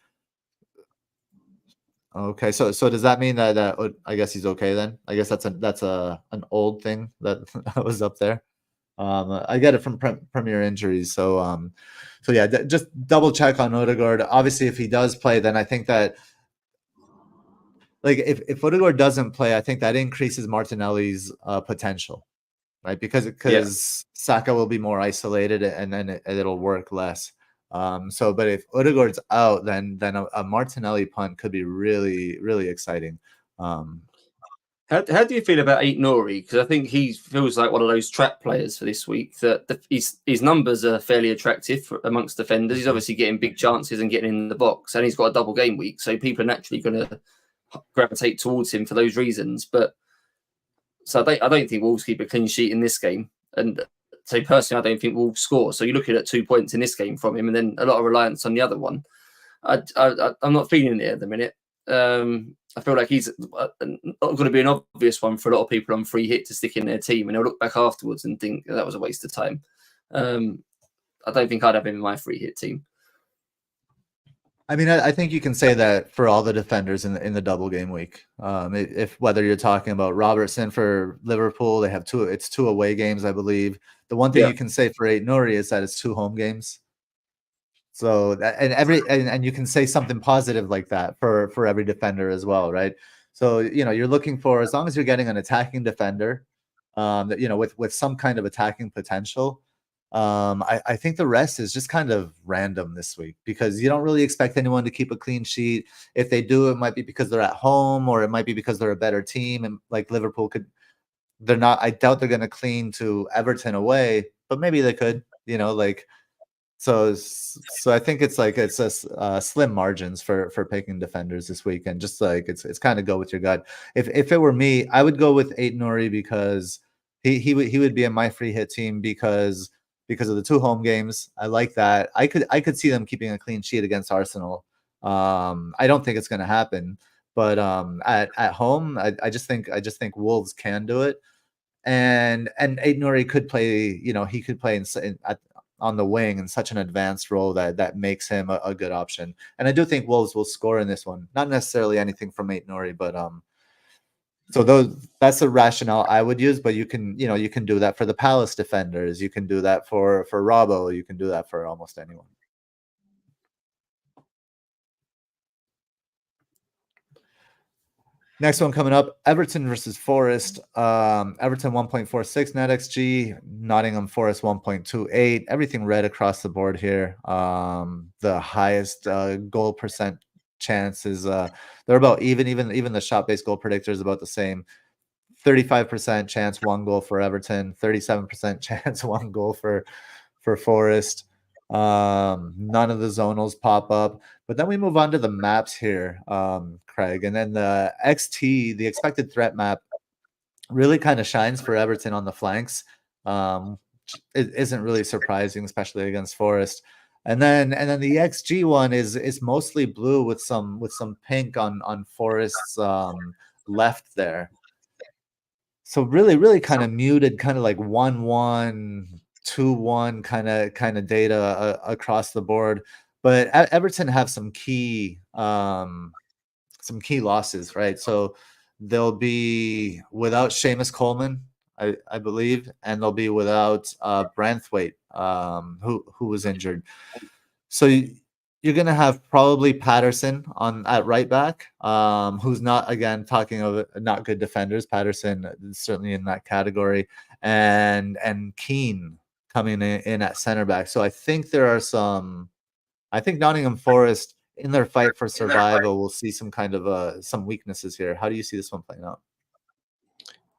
Okay, so does that mean that I guess he's okay then? I guess that's an old thing that was up there. I get it from Premier Injuries, so yeah, just double check on Odegaard. Obviously, if he does play, then I think that like if Odegaard doesn't play, I think that increases Martinelli's potential, right? Because Saka will be more isolated, and then it'll work less. But if Odegaard's out, then a Martinelli punt could be really exciting. How do you feel about Aït-Nouri? Because I think he feels like one of those trap players for this week. That his numbers are fairly attractive amongst defenders. He's obviously getting big chances and getting in the box, and he's got a double game week, so people are naturally going to gravitate towards him for those reasons. But so I don't think Wolves keep a clean sheet in this game, and so personally, I don't think Wolves score. So you're looking at 2 points in this game from him, and then a lot of reliance on the other one. I'm not feeling it at the minute. I feel like he's not going to be an obvious one for a lot of people on free hit to stick in their team, and they'll look back afterwards and think that was a waste of time. I don't think I'd have him in my free hit team. I mean, I think you can say that for all the defenders in the double game week. If whether you're talking about Robertson for Liverpool, they have it's 2 away games, I believe. The one thing you can say for Aït-Nouri is that it's 2 home games. So and you can say something positive like that for every defender as well, right? So you're looking for, as long as you're getting an attacking defender, that with some kind of attacking potential. I think the rest is just kind of random this week because you don't really expect anyone to keep a clean sheet. If they do, it might be because they're at home, or it might be because they're a better team, and like Liverpool they're not. I doubt they're going to clean to Everton away, but maybe they could. So I think it's slim margins for picking defenders this week, and just like it's kind of go with your gut. If it were me, I would go with Aït-Nouri because he would be in my free hit team because of the 2 home games. I like that. I could see them keeping a clean sheet against Arsenal. I don't think it's going to happen, but at home, I just think Wolves can do it, and Aït-Nouri could play. He could play on the wing in such an advanced role that makes him a good option. And I do think Wolves will score in this one. Not necessarily anything from Aït-Nouri, but so that's the rationale I would use. But you can do that for the Palace defenders. You can do that for Robbo. You can do that for almost anyone. Next one coming up, Everton versus Forest. Everton 1.46 NetxG, Nottingham Forest 1.28. Everything red across the board here. The highest goal percent chance is they're about even the shot-based goal predictor is about the same. 35% chance 1 goal for Everton, 37% chance 1 goal for Forest. None of the zonals pop up. But then we move on to the maps here, Craig. And then the XT, the expected threat map, really kind of shines for Everton on the flanks. It isn't really surprising, especially against Forest. And then the XG one is mostly blue with some pink on Forest's left there. So really kind of muted, kind of like 1-1, 2-1 kind of data across the board. But Everton have some key losses, right? So they'll be without Seamus Coleman, I believe, and they'll be without Branthwaite, who was injured. So you're going to have probably Patterson at right back, who's not, again, talking of not good defenders. Patterson is certainly in that category, and Keane coming in at center back. So I think I think Nottingham Forest in their fight for survival will see some kind of some weaknesses here. How do you see this one playing out?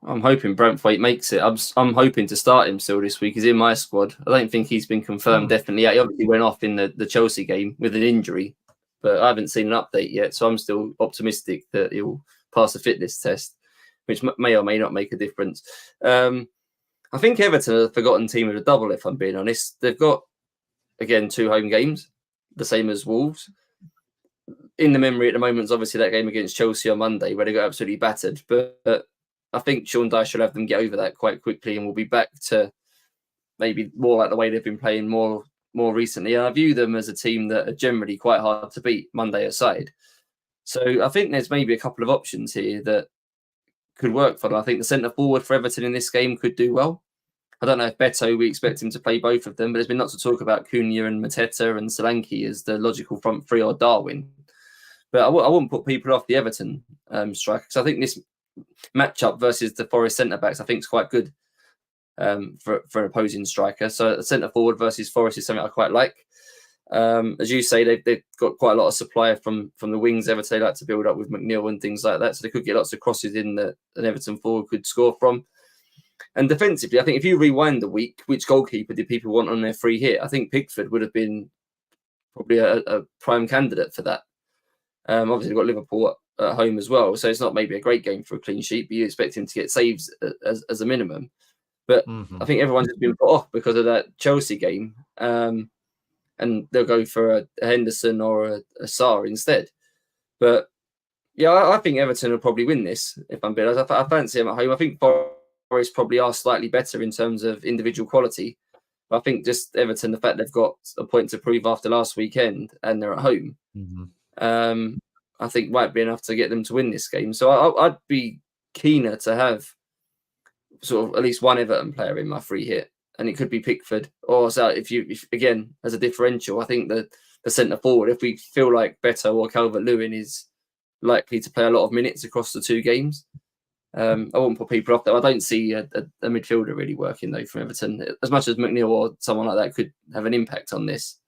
I'm hoping Branthwaite makes it. I'm hoping to start him still this week. He's in my squad. I don't think he's been confirmed definitely yet. He obviously went off in the Chelsea game with an injury, but I haven't seen an update yet. So I'm still optimistic that he'll pass the fitness test, which may or may not make a difference. I think Everton are a forgotten team of the double, if I'm being honest. They've got, again, 2 home games, the same as Wolves. In the memory at the moment is obviously that game against Chelsea on Monday where they got absolutely battered. But I think Sean Dyche will have them get over that quite quickly, and we'll be back to maybe more like the way they've been playing more recently. And I view them as a team that are generally quite hard to beat, Monday aside. So I think there's maybe a couple of options here that could work for them. I think the centre forward for Everton in this game could do well. I don't know if Beto, we expect him to play both of them, but there's been lots of talk about Cunha and Mateta and Solanke as the logical front three, or Darwin. But I wouldn't put people off the Everton striker, because I think this matchup versus the Forest centre-backs, I think, is quite good for an opposing striker. So a centre-forward versus Forest is something I quite like. As you say, they've got quite a lot of supply from the wings. Everton, they like to build up with McNeil and things like that, so they could get lots of crosses in that an Everton forward could score from. And defensively, I think if you rewind the week, which goalkeeper did people want on their free hit? I think Pickford would have been probably a prime candidate for that. Obviously, they've got Liverpool at home as well, so it's not maybe a great game for a clean sheet, but you expect him to get saves as a minimum. But I think everyone's just been put off because of that Chelsea game, and they'll go for a Henderson or a Sarr instead. But yeah, I think Everton will probably win this, if I'm being honest. I fancy them at home. I think Forest probably are slightly better in terms of individual quality. But I think just Everton, the fact they've got a point to prove after last weekend and they're at home, I think might be enough to get them to win this game. So I'd be keener to have sort of at least one Everton player in my free hit, and it could be Pickford. Or so if again, as a differential, I think the centre forward, if we feel like Beto or Calvert-Lewin is likely to play a lot of minutes across the 2 games, I wouldn't put people off there. I don't see a midfielder really working though from Everton, as much as McNeil or someone like that could have an impact on this.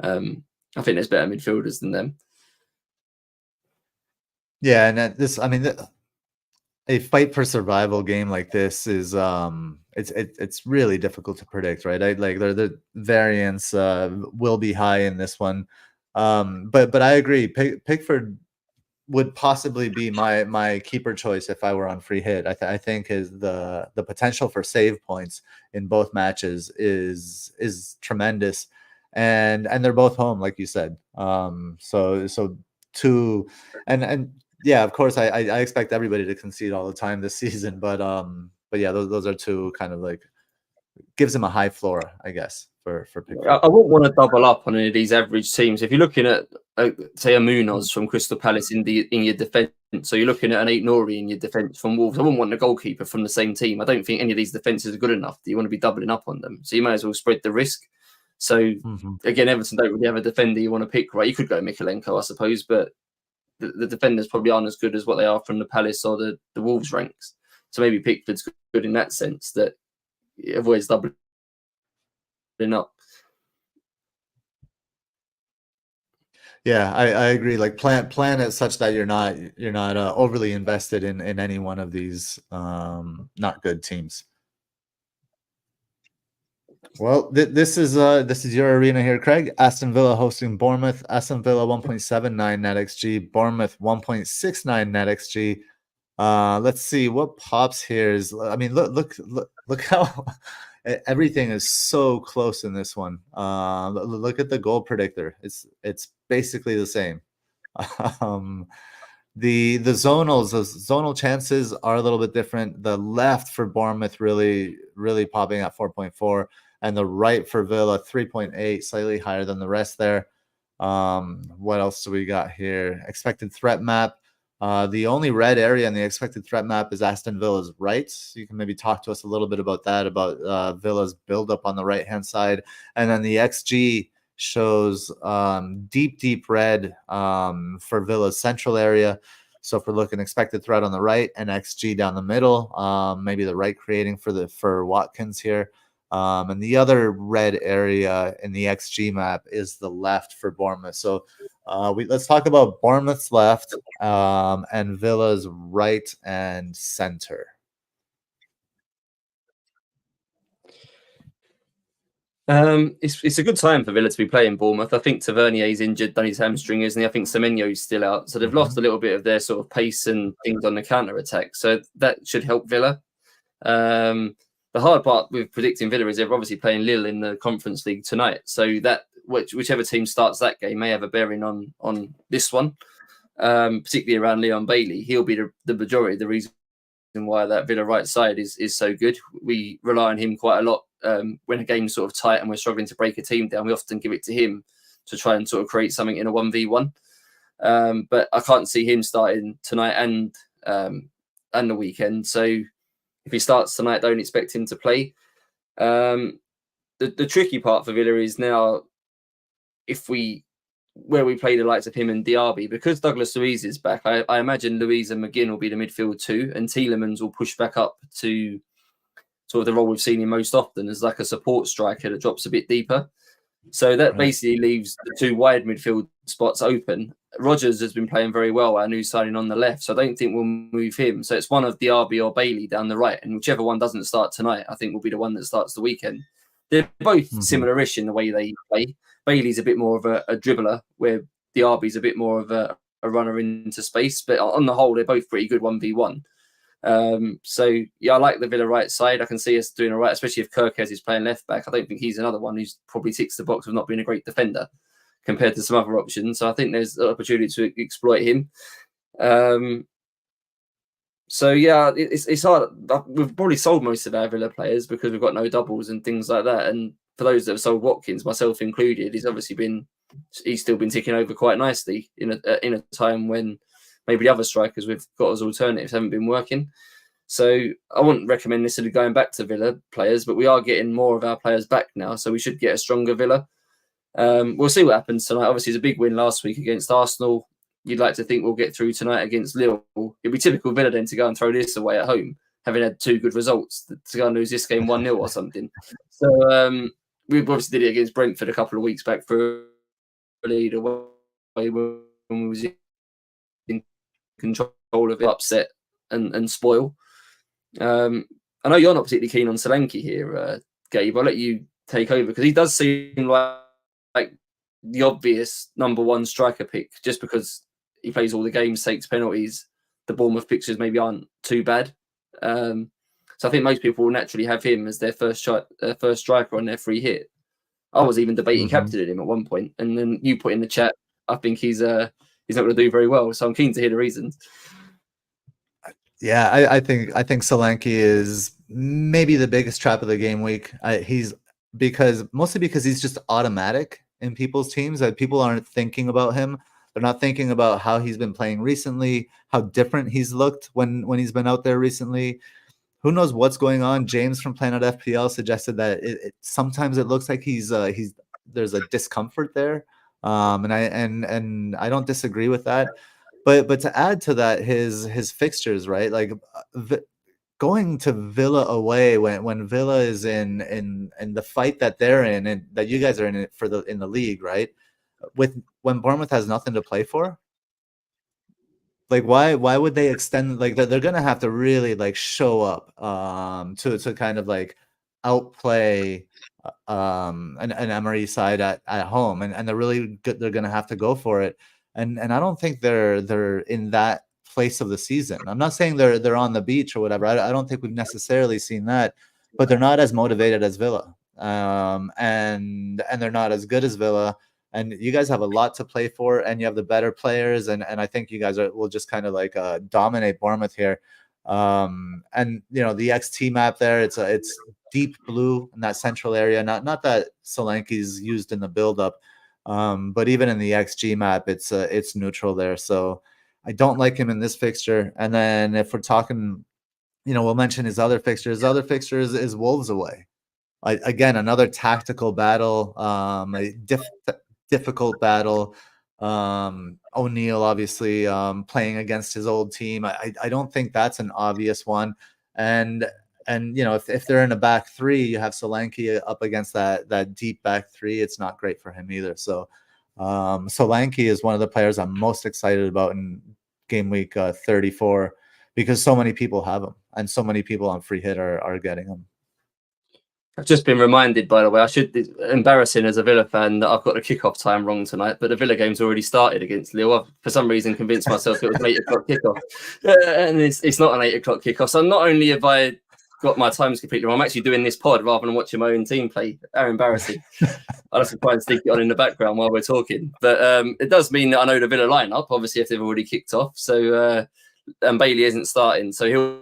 I think there's better midfielders than them. Yeah, and this, I mean, a fight for survival game like this is it's really difficult to predict, right? Like the variance will be high in this one, but I agree. Pickford would possibly be my keeper choice if I were on free hit. I think is the potential for save points in both matches is tremendous, and they're both home, like you said. So two, and yeah, of course, I expect everybody to concede all the time this season, but yeah, those are 2 kind of like gives them a high floor, I guess, for Pickford. I wouldn't want to double up on any of these average teams. If you're looking at, say, a Munoz from Crystal Palace in your defence, so you're looking at an Aït-Nouri in your defence from Wolves, I wouldn't want a goalkeeper from the same team. I don't think any of these defences are good enough that you want to be doubling up on them. So you may as well spread the risk. So, again, Everton don't really have a defender you want to pick, right? You could go Mikalenko, I suppose, but the defenders probably aren't as good as what they are from the Palace or the Wolves ranks. So maybe Pickford's good in that sense, that it avoids doubling up. Yeah, I agree. Like plan it such that you're not overly invested in any one of these not good teams. Well, this is your arena here, Craig. Aston Villa hosting Bournemouth. Aston Villa 1.79 NetxG, Bournemouth 1.69 NetxG. Let's see what pops here is. I mean, look how everything is so close in this one. Look at the goal predictor. It's basically the same. Um, the zonal chances are a little bit different. The left for Bournemouth really popping at 4.4, and the right for Villa 3.8, slightly higher than the rest there. What else do we got here? Expected threat map. The only red area in the expected threat map is Aston Villa's right. So you can maybe talk to us a little bit about that, about Villa's build-up on the right-hand side. And then the XG shows deep red for Villa's central area. So if we're looking expected threat on the right and XG down the middle, maybe the right creating for Watkins here. And the other red area in the XG map is the left for Bournemouth. So let's talk about Bournemouth's left and Villa's right and center. It's a good time for Villa to be playing Bournemouth. I think Tavernier's injured, done his hamstring, isn't he? I think Semenyo's still out, so they've lost a little bit of their sort of pace and things on the counter attack. So that should help Villa. The hard part with predicting Villa is they're obviously playing Lille in the Conference League tonight. So that whichever team starts that game may have a bearing on this one, particularly around Leon Bailey. He'll be the majority of the reason why that Villa right side is so good. We rely on him quite a lot when a game's sort of tight and we're struggling to break a team down. We often give it to him to try and sort of create something in a 1v1. But I can't see him starting tonight and the weekend. So if he starts tonight, don't expect him to play. The tricky part for Villa is now where we play the likes of him and Diaby, because Douglas Luiz is back. I imagine Luiz and McGinn will be the midfield too, and Tielemans will push back up to sort of the role we've seen him most often as like a support striker that drops a bit deeper. So that basically leaves the two wide midfield spots open. Rodgers has been playing very well, our new signing on the left, so I don't think we'll move him. So it's one of Diaby or Bailey down the right, and whichever one doesn't start tonight, I think will be the one that starts the weekend. They're both similar-ish in the way they play. Bailey's a bit more of a dribbler, where Diaby's a bit more of a runner into space. But on the whole, they're both pretty good 1v1. So, yeah, I like the Villa right side. I can see us doing all right, especially if Kirkes is playing left back. I don't think he's another one who's probably ticks the box of not being a great defender compared to some other options. So I think there's an opportunity to exploit him. So, yeah, it's hard. We've probably sold most of our Villa players because we've got no doubles and things like that. And for those that have sold Watkins, myself included, he's still been ticking over quite nicely in a time when maybe the other strikers we've got as alternatives haven't been working. So I wouldn't recommend necessarily going back to Villa players, but we are getting more of our players back now, so we should get a stronger Villa. We'll see what happens tonight. Obviously, it's a big win last week against Arsenal. You'd like to think we'll get through tonight against Lille. It'd be typical Villa then to go and throw this away at home, having had two good results, to go and lose this game 1-0 or something. So we obviously did it against Brentford a couple of weeks back for a lead away when we was in control of it, upset and spoil. I know you're not particularly keen on Solanke here, Gabe. I'll let you take over because he does seem like the obvious number one striker pick just because he plays all the games, takes penalties. The Bournemouth fixtures maybe aren't too bad. So I think most people will naturally have him as their first striker on their free hit. I was even debating captaining him at one point, and then you put in the chat, I think he's not going to do very well. So I'm keen to hear the reasons. Yeah, I think Solanke is maybe the biggest trap of the game week. Mostly because he's just automatic in people's teams. That people aren't thinking about him. They're not thinking about how he's been playing recently, how different he's looked when he's been out there recently. Who knows what's going on? James from Planet FPL suggested that sometimes it looks like there's a discomfort there, and I don't disagree with that. But to add to that, his fixtures, right? Like going to Villa away when Villa is in the fight that they're in and that you guys are in the league, right? With when Bournemouth has nothing to play for? Like, why would they extend? Like, they're gonna have to really like show up to kind of like outplay an Emery side at home, and they're really good. They're gonna have to go for it, and I don't think they're in that place of the season. I'm not saying they're on the beach or whatever. I don't think we've necessarily seen that, but they're not as motivated as Villa, and they're not as good as Villa. And you guys have a lot to play for, and you have the better players, and I think you guys will just kind of like dominate Bournemouth here. And you know, the XT map there, it's deep blue in that central area. Not that Solanke's used in the build-up, but even in the XG map, it's neutral there. So I don't like him in this fixture. And then if we're talking, you know, we'll mention his other fixtures. His other fixtures is Wolves away. Again, another tactical battle, a difficult battle. O'Neill obviously playing against his old team. I don't think that's an obvious one. And you know, if they're in a back three, you have Solanke up against that deep back three. It's not great for him either. So Solanke is one of the players I'm most excited about in game week 34 because so many people have him and so many people on free hit are getting him. I've just been reminded, by the way, embarrassing as a Villa fan that I've got the kickoff time wrong tonight, but the Villa game's already started against Lille. I've, for some reason, convinced myself it was an 8 o'clock kickoff. And it's not an 8 o'clock kickoff. So not only have I got my times completely wrong, I'm actually doing this pod rather than watching my own team play. How embarrassing. I'll have to try and stick it on in the background while we're talking. But it does mean that I know the Villa lineup, obviously, if they've already kicked off. So, and Bailey isn't starting. So he'll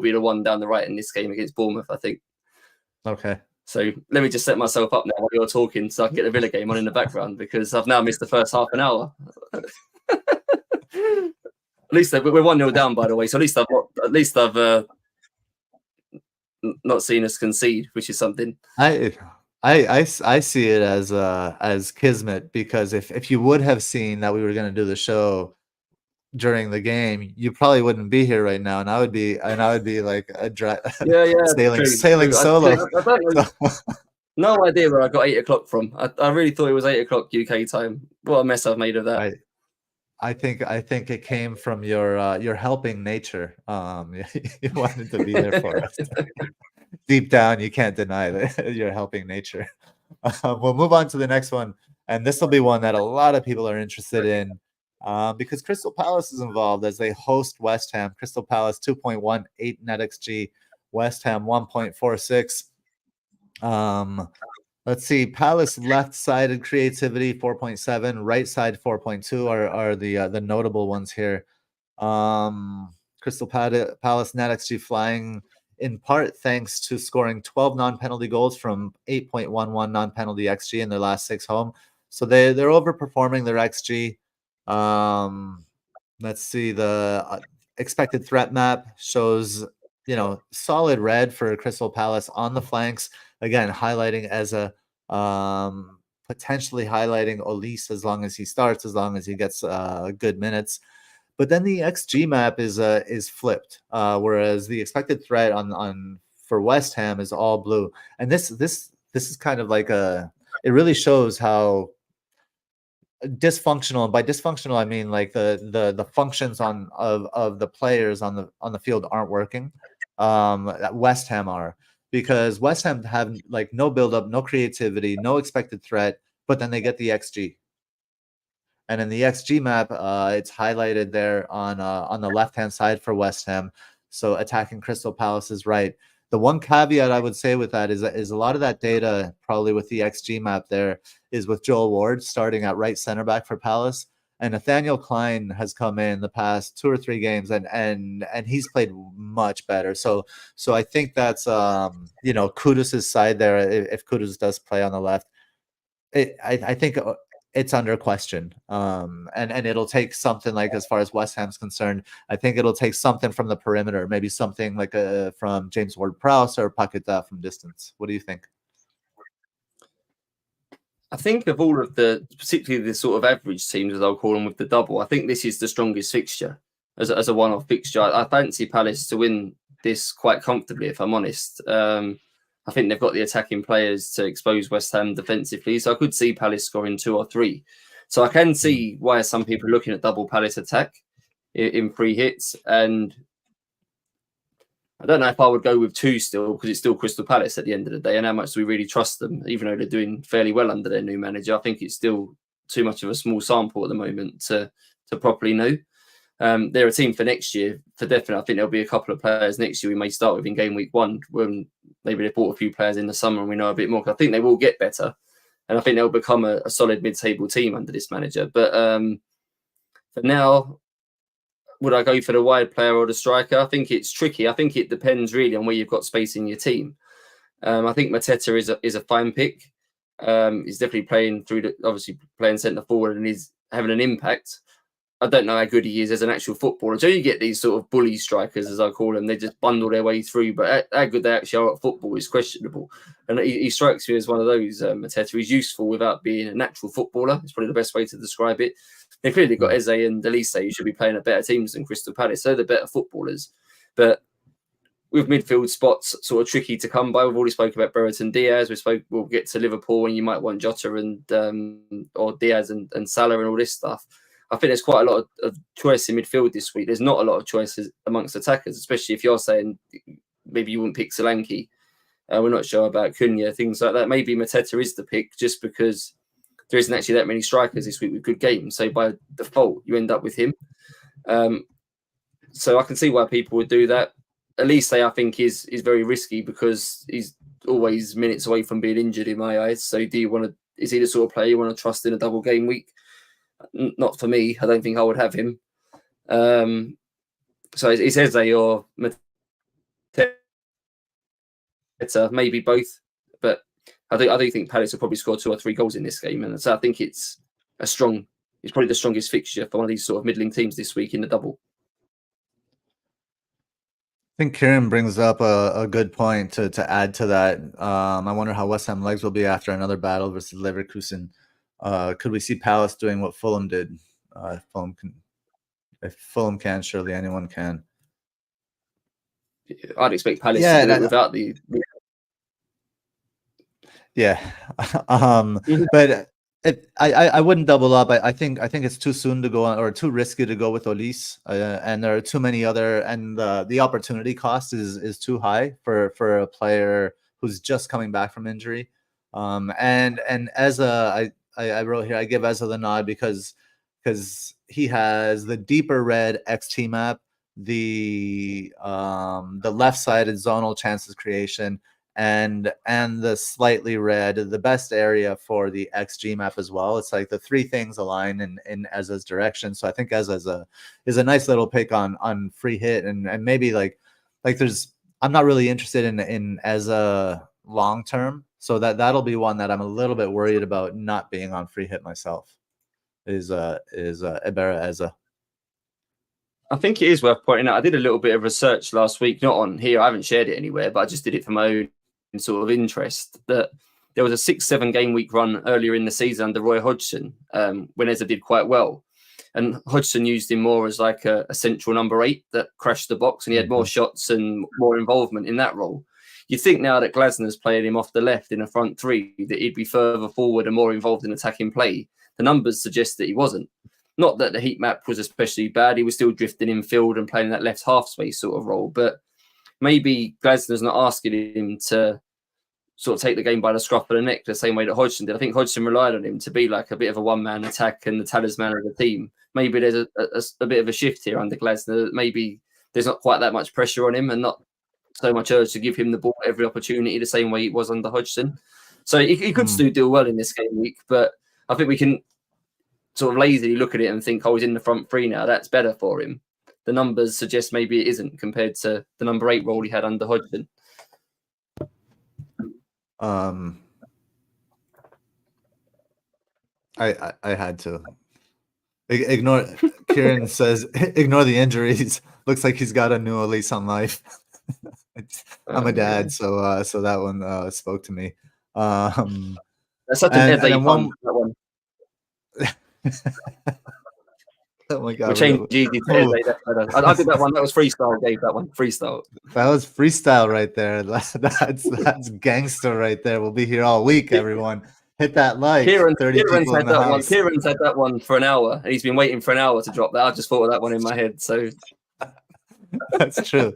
be the one down the right in this game against Bournemouth, I think. Okay. So let me just set myself up now while you're talking so I can get the Villa game on in the background because I've now missed the first half an hour. At least we're 1-0 down, by the way. So at least I've not seen us concede, which is something. I see it as kismet because if you would have seen that we were going to do the show during the game, you probably wouldn't be here right now, and I would be like sailing solo. No idea where I got 8 o'clock from. I really thought it was 8 o'clock UK time. What a mess I've made of that. I think it came from your helping nature. You wanted to be there for us. Deep down, you can't deny your helping nature. We'll move on to the next one, and this will be one that a lot of people are interested in. Because Crystal Palace is involved as they host West Ham. Crystal Palace 2.18 NetxG, West Ham 1.46. Let's see. Palace left-sided creativity 4.7, right side 4.2 are the notable ones here. Crystal Palace NetxG flying in part thanks to scoring 12 non-penalty goals from 8.11 non-penalty XG in their last 6 home. So they're overperforming their XG. Let's see, the expected threat map shows, you know, solid red for Crystal Palace on the flanks, again highlighting as a potentially highlighting Olise as long as he starts, as long as he gets good minutes. But then the XG map is flipped, whereas the expected threat on for West Ham is all blue, and this is kind of like it really shows how dysfunctional, and by dysfunctional I mean like the functions of the players on the field aren't working. That West Ham are, because West Ham have like no build up, no creativity, no expected threat, but then they get the XG. And in the XG map, it's highlighted there on the left hand side for West Ham. So attacking Crystal Palace is right. The one caveat I would say with that is a lot of that data, probably with the XG map there, is with Joel Ward starting at right center back for Palace, and Nathaniel Klein has come in the past 2 or 3 games and he's played much better. So I think that's you know, Kudus' side there. If Kudus does play on the left, I think it's under question. And it'll take something like, as far as West Ham's concerned, I think it'll take something from the perimeter, maybe something like from James Ward-Prowse or Paqueta from distance. What do you think? I think of all of particularly the sort of average teams, as I'll call them, with the double, I think this is the strongest fixture as a one-off fixture. I fancy Palace to win this quite comfortably, if I'm honest. I think they've got the attacking players to expose West Ham defensively, so I could see Palace scoring 2 or 3. So I can see why some people are looking at double Palace attack in free hits, and I don't know if I would go with 2 still, because it's still Crystal Palace at the end of the day, and how much do we really trust them, even though they're doing fairly well under their new manager. I think it's still too much of a small sample at the moment to properly know. They're a team for next year, for definite. I think there'll be a couple of players next year we may start with in game week 1, when maybe they bought a few players in the summer and we know a bit more. Cause I think they will get better, and I think they'll become a solid mid-table team under this manager. But for now, would I go for the wide player or the striker? I think it's tricky. I think it depends really on where you've got space in your team. I think Mateta is a fine pick. He's definitely playing obviously playing centre forward, and he's having an impact. I don't know how good he is as an actual footballer. So you get these sort of bully strikers, as I call them. They just bundle their way through, but how good they actually are at football is questionable. And he strikes me as one of those, Mateta. He's useful without being a natural footballer. It's probably the best way to describe it. They've clearly got Eze and Elise, who should be playing at better teams than Crystal Palace. They're the better footballers. But with midfield spots sort of tricky to come by, we've already spoken about Brereton Diaz. We'll get to Liverpool, and you might want Jota and or Diaz and Salah and all this stuff. I think there's quite a lot of choice in midfield this week. There's not a lot of choices amongst attackers, especially if you're saying maybe you wouldn't pick Solanke. We're not sure about Cunha, things like that. Maybe Mateta is the pick just because there isn't actually that many strikers this week with good games. So by default, you end up with him. So I can see why people would do that. Elise, I think, is very risky because he's always minutes away from being injured in my eyes. So is he the sort of player you want to trust in a double game week? Not for me. I don't think I would have him. So it's Eze or Mateta, maybe both. But I do think Palace will probably score 2 or 3 goals in this game, and so I think it's probably the strongest fixture for one of these sort of middling teams this week in the double. I think Kieran brings up a good point to add to that. I wonder how West Ham legs will be after another battle versus Leverkusen. Could we see Palace doing what Fulham did? If Fulham can, surely anyone can. I'd expect Palace to do it without the. Yeah, but I wouldn't double up. I think it's too soon to go on, or too risky to go with Olise, and there are too many other, and the opportunity cost is too high for a player who's just coming back from injury. And Eze, I wrote here, I give Eze the nod because he has the deeper red XT map, the left-sided zonal chances creation, and the slightly red, the best area for the XG map as well. It's like the 3 things align in Eze's direction. So I think Eze is a nice little pick on free hit, and maybe like I'm not really interested in Eze long term. So that'll be one that I'm a little bit worried about not being on free hit myself. Is Ebere Eze. I think it is worth pointing out. I did a little bit of research last week, not on here. I haven't shared it anywhere, but I just did it for my own sort of interest. That there was a 6-7 game week run earlier in the season under Roy Hodgson, when Eze did quite well, and Hodgson used him more as like a central number 8 that crashed the box, and he had more shots and more involvement in that role. You think now that Glasner's playing him off the left in a front 3, that he'd be further forward and more involved in attacking play. The numbers suggest that he wasn't. Not that the heat map was especially bad. He was still drifting in field and playing that left half space sort of role. But maybe Glasner's not asking him to sort of take the game by the scruff of the neck the same way that Hodgson did. I think Hodgson relied on him to be like a bit of a one-man attack and the talisman of the team. Maybe there's a bit of a shift here under Glasner. Maybe there's not quite that much pressure on him and not so much urge to give him the ball every opportunity the same way it was under Hodgson. So he could still do well in this game week, but I think we can sort of lazily look at it and think, oh, he's in the front 3 now. That's better for him. The numbers suggest maybe it isn't compared to the number 8 role he had under Hodgson. I had to ignore. Kieran says ignore the injuries. Looks like he's got a new lease on life. I'm a dad, so that one spoke to me. That's such an Eze pun, that one. Oh my god! We'll change GD to Eze. I did that one. That was freestyle. Gave that one freestyle. That was freestyle right there. That's gangster right there. We'll be here all week, everyone. hit that like. Kieran's 30 people in had the that one. house. Kieran's had that one for an hour, and he's been waiting for an hour to drop that. I just thought of that one in my head. So That's true.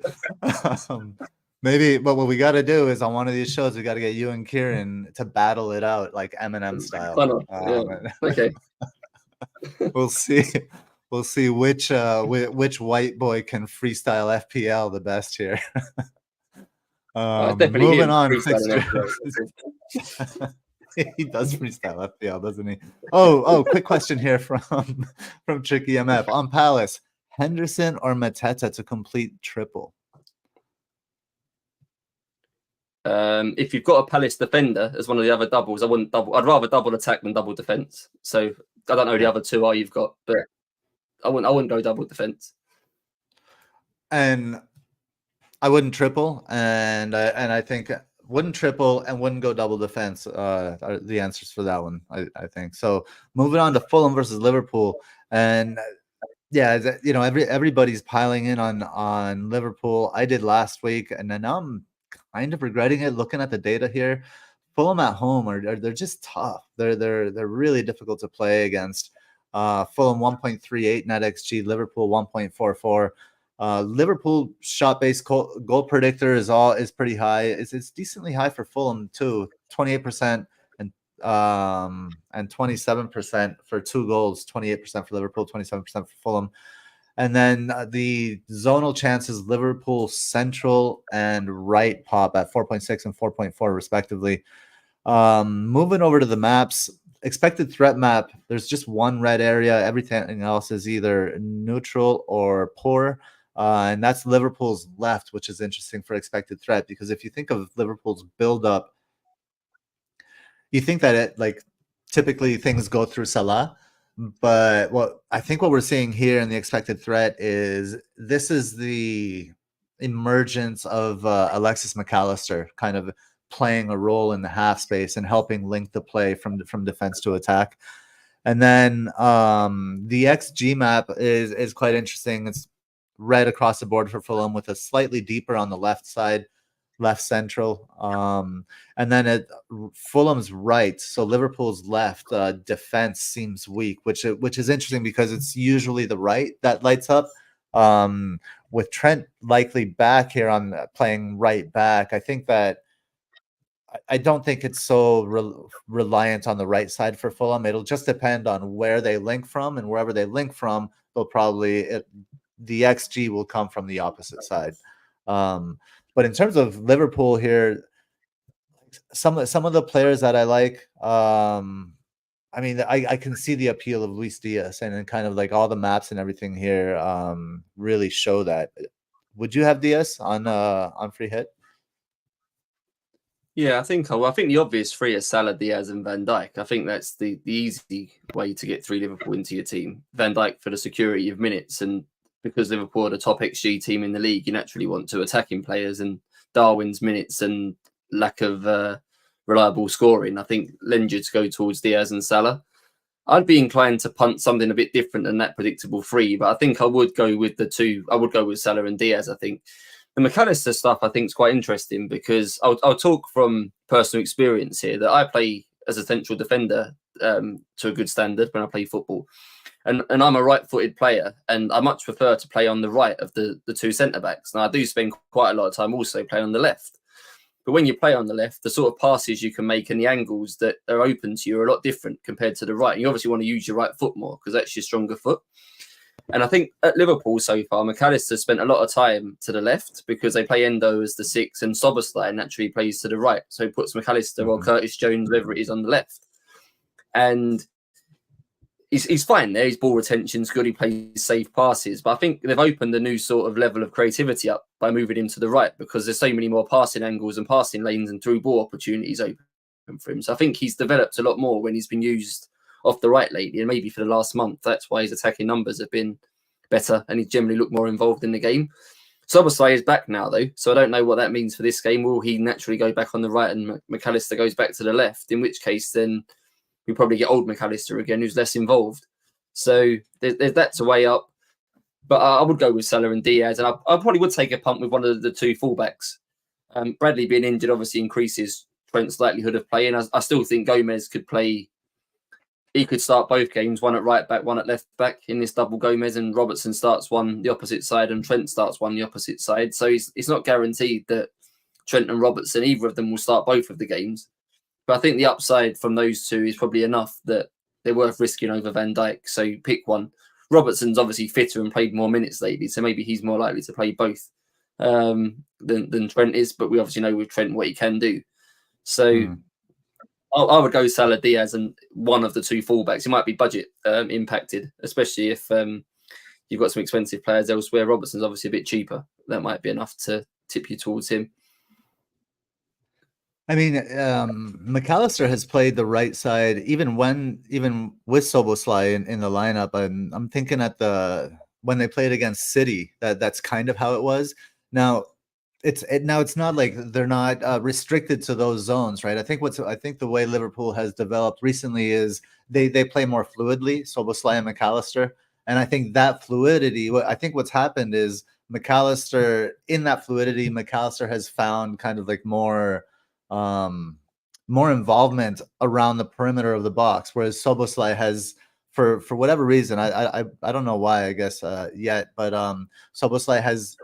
Maybe, but what we got to do is on one of these shows, we got to get you and Kieran to battle it out like Eminem style. Why not? Yeah. Okay. We'll see. We'll see which white boy can freestyle FPL the best here. Definitely moving him, on. He does freestyle FPL, doesn't he? Oh, quick question here from Tricky MF on Palace. Henderson or Mateta to complete triple? If you've got a Palace defender as one of the other doubles, I wouldn't double. I'd rather double attack than double defense. So I don't know who the other two are you've got, but I wouldn't go double defense. And I wouldn't triple, and I think wouldn't triple and wouldn't go double defense are the answers for that one. I think so. Moving on to Fulham versus Liverpool, and yeah, you know, everybody's piling in on Liverpool. I did last week, and then now I'm kind of regretting it. Looking at the data here, Fulham at home they're just tough. They're really difficult to play against. Fulham 1.38 NetxG, Liverpool 1.44. Liverpool shot-based goal predictor is pretty high. It's decently high for Fulham too, 28% and 27% for 2 goals, 28% for Liverpool, 27% for Fulham. And then the zonal chances, Liverpool central and right pop at 4.6 and 4.4 respectively. Moving over to the maps, expected threat map, there's just one red area. Everything else is either neutral or poor. And that's Liverpool's left, which is interesting for expected threat, because if you think of Liverpool's build-up, you think that it like typically things go through Salah, but what we're seeing here in the expected threat is this is the emergence of Alexis McAllister kind of playing a role in the half space and helping link the play from defense to attack. And then the XG map is quite interesting. It's red across the board for Fulham with a slightly deeper on the left side, left central. And then at Fulham's right, so Liverpool's left defense seems weak, which is interesting because it's usually the right that lights up. With Trent likely back here on playing right back, I think that I don't think it's so reliant on the right side for Fulham. It'll just depend on where they link from, and wherever they link from, they'll probably the XG will come from the opposite side. But in terms of Liverpool here, some of the players that I like, I mean, I can see the appeal of Luis Diaz, and kind of like all the maps and everything here really show that. Would you have Diaz on free hit? Yeah, I think the obvious 3 is Salah, Diaz, and Van Dijk. I think that's the easy way to get 3 Liverpool into your team. Van Dijk for the security of minutes, and because Liverpool are the top XG team in the league, you naturally want 2 attacking players, and Darwin's minutes and lack of reliable scoring, I think, lend you to go towards Diaz and Salah. I'd be inclined to punt something a bit different than that predictable 3, but I think I would go with the 2. I would go with Salah and Diaz, I think. The McAllister stuff I think is quite interesting, because I'll talk from personal experience here that I play as a central defender to a good standard when I play football. And I'm a right-footed player, and I much prefer to play on the right of the 2 centre-backs. Now, I do spend quite a lot of time also playing on the left. But when you play on the left, the sort of passes you can make and the angles that are open to you are a lot different compared to the right. And you obviously want to use your right foot more because that's your stronger foot. And I think at Liverpool so far, McAllister spent a lot of time to the left because they play Endo as the 6 and Szoboszlai naturally plays to the right. So he puts McAllister or Curtis Jones, whoever it is, on the left. And he's fine there. His ball retention's good. He plays safe passes. But I think they've opened a new sort of level of creativity up by moving him to the right, because there's so many more passing angles and passing lanes and through ball opportunities open for him. So I think he's developed a lot more when he's been used off the right lately, and maybe for the last month. That's why his attacking numbers have been better and he's generally looked more involved in the game. Szoboszlai is back now, though, so I don't know what that means for this game. Will he naturally go back on the right and McAllister goes back to the left? In which case, then we probably get old McAllister again, who's less involved. So there's that to weigh up. But I would go with Salah and Diaz, and I probably would take a punt with one of the 2 fullbacks. Bradley being injured obviously increases Trent's likelihood of playing. I still think Gomez could play. He could start both games, one at right back, one at left back in this double Gomez, and Robertson starts one the opposite side and Trent starts one the opposite side. So it's not guaranteed that Trent and Robertson, either of them, will start both of the games. But I think the upside from those two is probably enough that they're worth risking over Van Dijk. So pick one. Robertson's obviously fitter and played more minutes lately, so maybe he's more likely to play both than Trent is. But we obviously know with Trent what he can do. So I would go Salah, Diaz, and one of the two fullbacks. It might be budget impacted, especially if you've got some expensive players elsewhere. Robertson's obviously a bit cheaper. That might be enough to tip you towards him. I mean, McAllister has played the right side even with Szoboszlai in the lineup. I'm thinking when they played against City, that's kind of how it was. Now it's not like they're not restricted to those zones, right? I think the way Liverpool has developed recently is they play more fluidly, Szoboszlai and McAllister, and I think that fluidity. I think what's happened is McAllister has found kind of like more involvement around the perimeter of the box, whereas Szoboszlai has, for whatever reason, I don't know why, I guess yet, but Szoboszlai has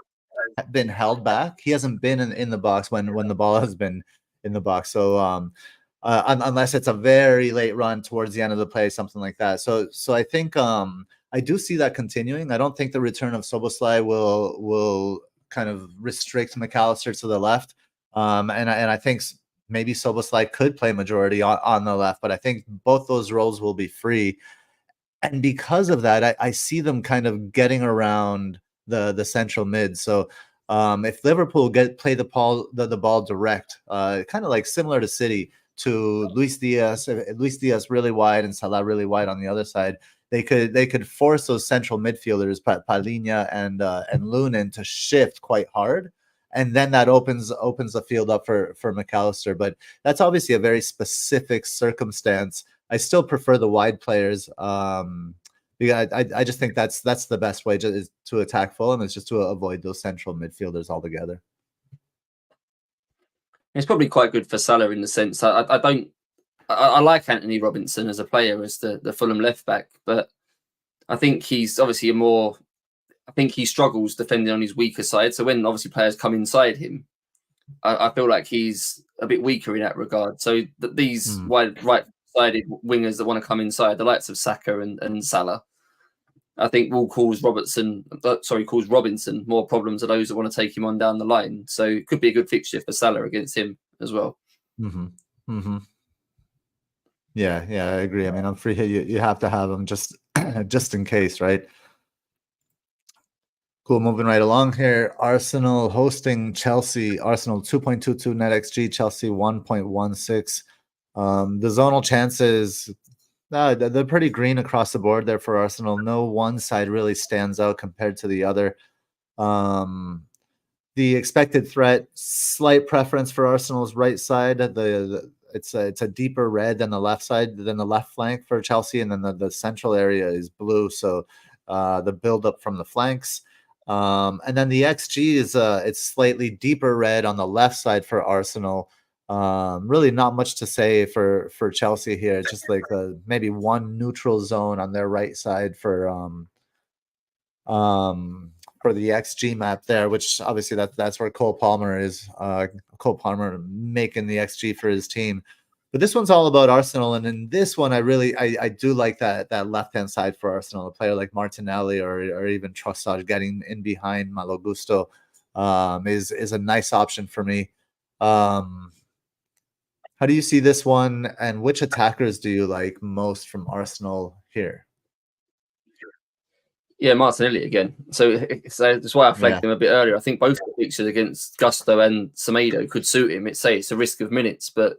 been held back. He hasn't been in the box when the ball has been in the box. So unless it's a very late run towards the end of the play, something like that. So I think I do see that continuing. I don't think the return of Szoboszlai will kind of restrict McAllister to the left. And I think maybe Szoboszlai could play majority on the left, but I think both those roles will be free. And because of that, I see them kind of getting around the central mid. So if Liverpool play the ball direct, kind of like similar to City, to Luis Diaz really wide and Salah really wide on the other side, they could force those central midfielders, Palhinha and Lunin, to shift quite hard. And then that opens the field up for McAllister. But that's obviously a very specific circumstance. I still prefer the wide players. Because I just think that's the best way to attack Fulham, is just to avoid those central midfielders altogether. It's probably quite good for Salah in the sense I like Anthony Robinson as a player, as the Fulham left back, but I think he's obviously I think he struggles defending on his weaker side. So when obviously players come inside him, I feel like he's a bit weaker in that regard. So these right-sided wingers that want to come inside, the likes of Saka and Salah, I think will cause Robinson more problems to those that want to take him on down the line. So it could be a good fixture for Salah against him as well. Yeah, I agree. I mean, I'm free. You have to have him just in case, right? Cool. Moving right along here. Arsenal hosting Chelsea. Arsenal 2.22 NetxG. Chelsea 1.16. The zonal chances, they're pretty green across the board there for Arsenal. No one side really stands out compared to the other. The expected threat, slight preference for Arsenal's right side. It's a deeper red than the left side, than the left flank for Chelsea, and then the central area is blue. So the build up from the flanks. And then the XG is it's slightly deeper red on the left side for Arsenal. Really not much to say for Chelsea here. It's just like maybe one neutral zone on their right side for the XG map there, which obviously that's where Cole Palmer is. Cole Palmer making the XG for his team. But this one's all about Arsenal, and in this one, I do like that left-hand side for Arsenal. A player like Martinelli or even Trossard getting in behind Malo Gusto is a nice option for me. How do you see this one, and which attackers do you like most from Arsenal here? Yeah, Martinelli again. So that's why I flagged him a bit earlier. I think both the fixtures against Gusto and Semedo could suit him. It's a risk of minutes, but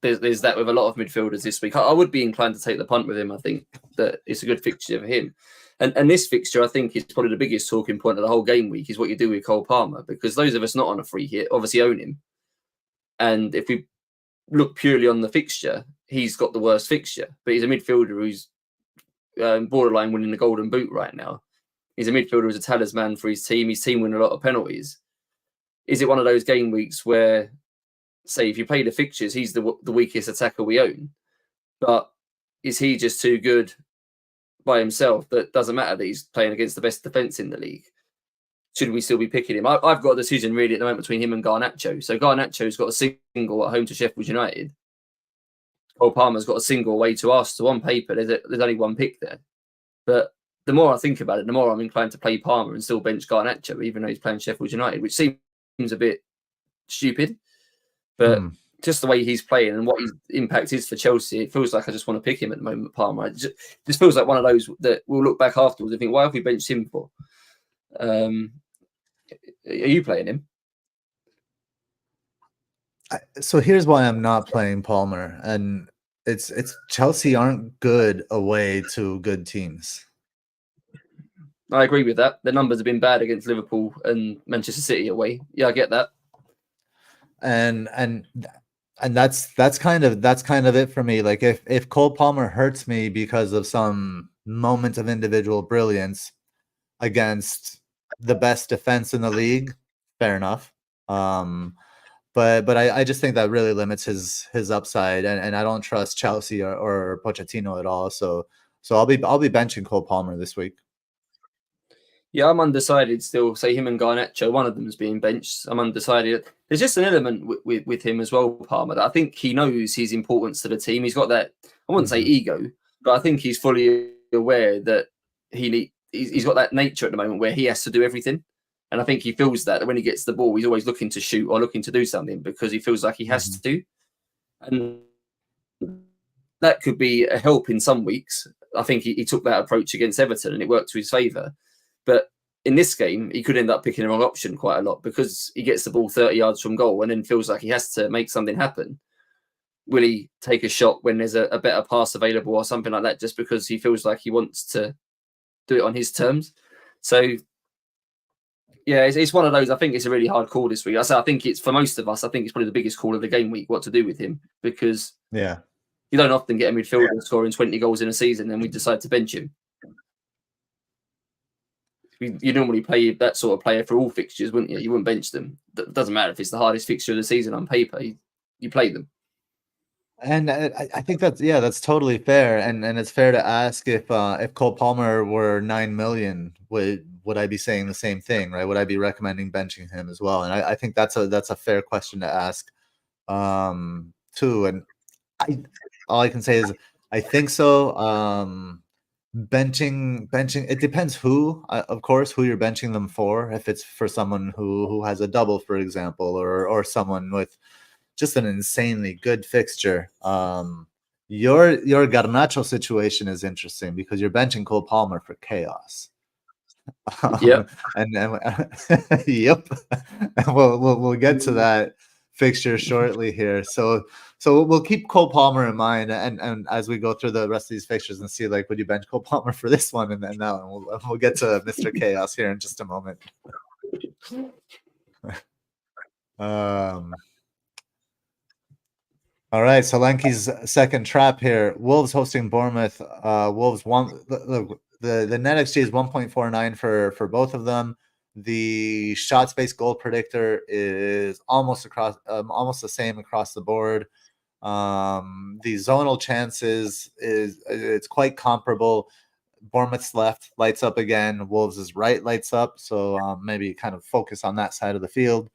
there's that with a lot of midfielders this week. I would be inclined to take the punt with him. I think that it's a good fixture for him. And this fixture, I think, is probably the biggest talking point of the whole game week, is what you do with Cole Palmer, because those of us not on a free hit obviously own him. And if we look purely on the fixture, he's got the worst fixture, but he's a midfielder who's borderline winning the Golden Boot right now. He's a midfielder who's a talisman for his team. His team win a lot of penalties. Is it one of those game weeks where say if you play the fixtures, he's the weakest attacker we own. But is he just too good by himself that doesn't matter that he's playing against the best defence in the league? Should we still be picking him? I've got a decision really at the moment between him and Garnacho. So Garnacho's got a single at home to Sheffield United. Cole Palmer's got a single away to Arsenal. On paper, there's only one pick there. But the more I think about it, the more I'm inclined to play Palmer and still bench Garnacho, even though he's playing Sheffield United, which seems a bit stupid. But just the way he's playing and what his impact is for Chelsea, it feels like I just want to pick him at the moment, Palmer. It just feels like one of those that we'll look back afterwards and think, why have we benched him for? Are you playing him? So here's why I'm not playing Palmer, and it's Chelsea aren't good away to good teams. I agree with that. The numbers have been bad against Liverpool and Manchester City away. Yeah, I get that. And that's kind of it for me. Like if Cole Palmer hurts me because of some moment of individual brilliance against the best defense in the league, fair enough. But I just think that really limits his upside, and I don't trust Chelsea or Pochettino at all. So I'll be benching Cole Palmer this week. Yeah, I'm undecided still. Say him and Garnacho, one of them is being benched. I'm undecided. There's just an element with him as well, Palmer, that I think he knows his importance to the team. He's got that, I wouldn't say ego, but I think he's fully aware that he's got that nature at the moment where he has to do everything. And I think he feels that when he gets the ball, he's always looking to shoot or looking to do something because he feels like he has to do. And that could be a help in some weeks. I think he took that approach against Everton and it worked to his favour. But in this game, he could end up picking the wrong option quite a lot because he gets the ball 30 yards from goal and then feels like he has to make something happen. Will he take a shot when there's a better pass available or something like that just because he feels like he wants to do it on his terms? So, yeah, it's one of those. I think it's a really hard call this week. I think it's for most of us. I think it's probably the biggest call of the game week. What to do with him because you don't often get a midfielder scoring 20 goals in a season, and we decide to bench him. You normally play that sort of player for all fixtures, wouldn't you? You wouldn't bench them. It doesn't matter if it's the hardest fixture of the season on paper. You play them. And I think that's totally fair, and it's fair to ask if Cole Palmer were 9 million, would I be saying the same thing, right? Would I be recommending benching him as well? And I think that's a fair question to ask, too. And all I can say is I think so. Benching. It depends who, of course, who you're benching them for. If it's for someone who has a double, for example, or someone with just an insanely good fixture. Your Garnacho situation is interesting because you're benching Cole Palmer for chaos. Yep. And yep. And we'll get to that fixture shortly here. So we'll keep Cole Palmer in mind, and as we go through the rest of these fixtures and see, like, would you bench Cole Palmer for this one and then that one? We'll get to Mr. Chaos here in just a moment. All right, Solanke's second trap here. Wolves hosting Bournemouth. Wolves the NetxG is 1.49 for both of them. The shot space goal predictor is almost the same across the board. The zonal chances it's quite comparable. Bournemouth's left lights up again. Wolves' right lights up. So maybe kind of focus on that side of the field.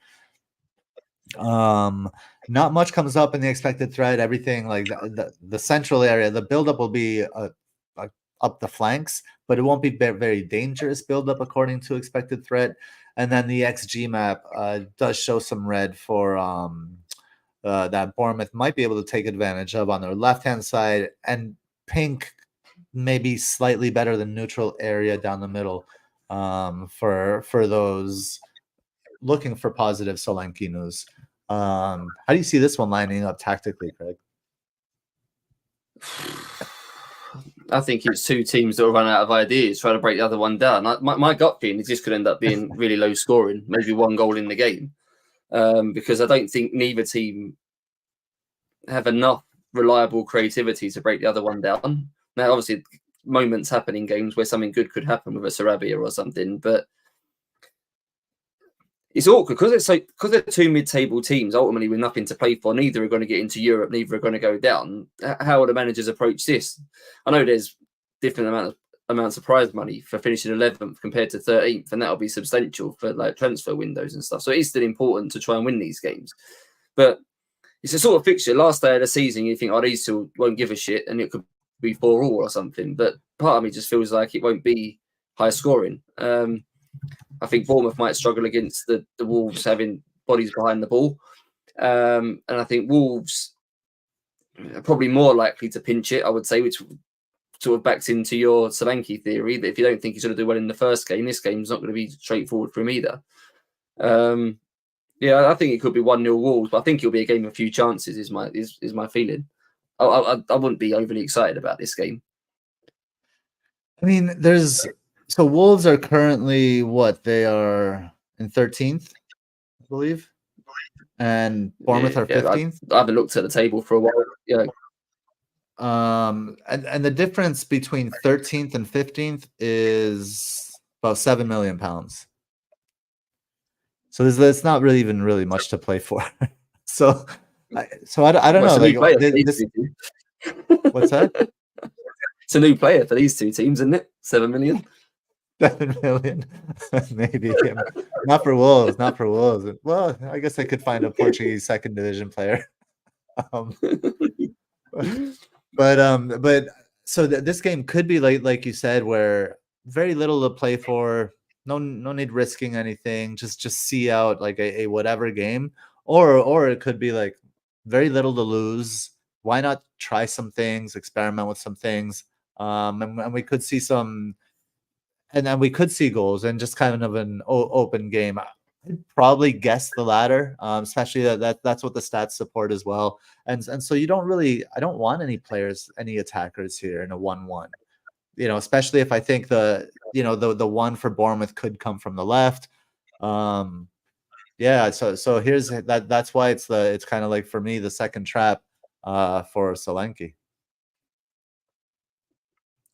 Not much comes up in the expected threat. Everything like the central area, the buildup will be up the flanks, but it won't be very dangerous buildup according to expected threat. And then the XG map does show some red for that Bournemouth might be able to take advantage of on their left-hand side, and pink maybe slightly better than neutral area down the middle for those looking for positive Solanke news. How do you see this one lining up tactically, Craig? I think it's two teams that will run out of ideas, try to break the other one down. My gut feeling is this could end up being really low scoring, maybe one goal in the game, because I don't think neither team have enough reliable creativity to break the other one down. Now, obviously, moments happen in games where something good could happen with a Sarabia or something, but it's awkward because they're two mid-table teams ultimately with nothing to play for. Neither are going to get into Europe. Neither are going to go down. How will the managers approach this? I know there's different amounts of prize money for finishing 11th compared to 13th, and that'll be substantial for like transfer windows and stuff. So it is still important to try and win these games. But it's a sort of fixture. Last day of the season, you think, oh, these two won't give a shit, and it could be 4-4 or something. But part of me just feels like it won't be high scoring. I think Bournemouth might struggle against the Wolves having bodies behind the ball. And I think Wolves are probably more likely to pinch it, I would say, which sort of backs into your Solanke theory that if you don't think he's going to do well in the first game, this game's not going to be straightforward for him either. Yeah, I think it could be 1-0 Wolves, but I think it'll be a game of few chances is my feeling. I wouldn't be overly excited about this game. I mean, so Wolves are currently they are in 13th, I believe, and Bournemouth are 15th. I haven't looked at the table for a while. Yeah. And the difference between 13th and 15th is about £7 million. So it's not really much to play for. so I don't know. Like, what's that? It's a new player for these two teams, isn't it? 7 million. 7 million, maybe. Not for Wolves. Well, I guess I could find a Portuguese second division player. But so this game could be like you said, where very little to play for. No need risking anything. Just see out like a whatever game, or it could be like very little to lose. Why not try some things, experiment with some things, and we could see some, and then we could see goals and just kind of an open game. I'd probably guess the latter, especially that's what the stats support as well. And so I don't want any attackers here in a 1-1. Especially if I think the one for Bournemouth could come from the left. Yeah, so here's that's why it's kind of like for me the second trap for Solanke.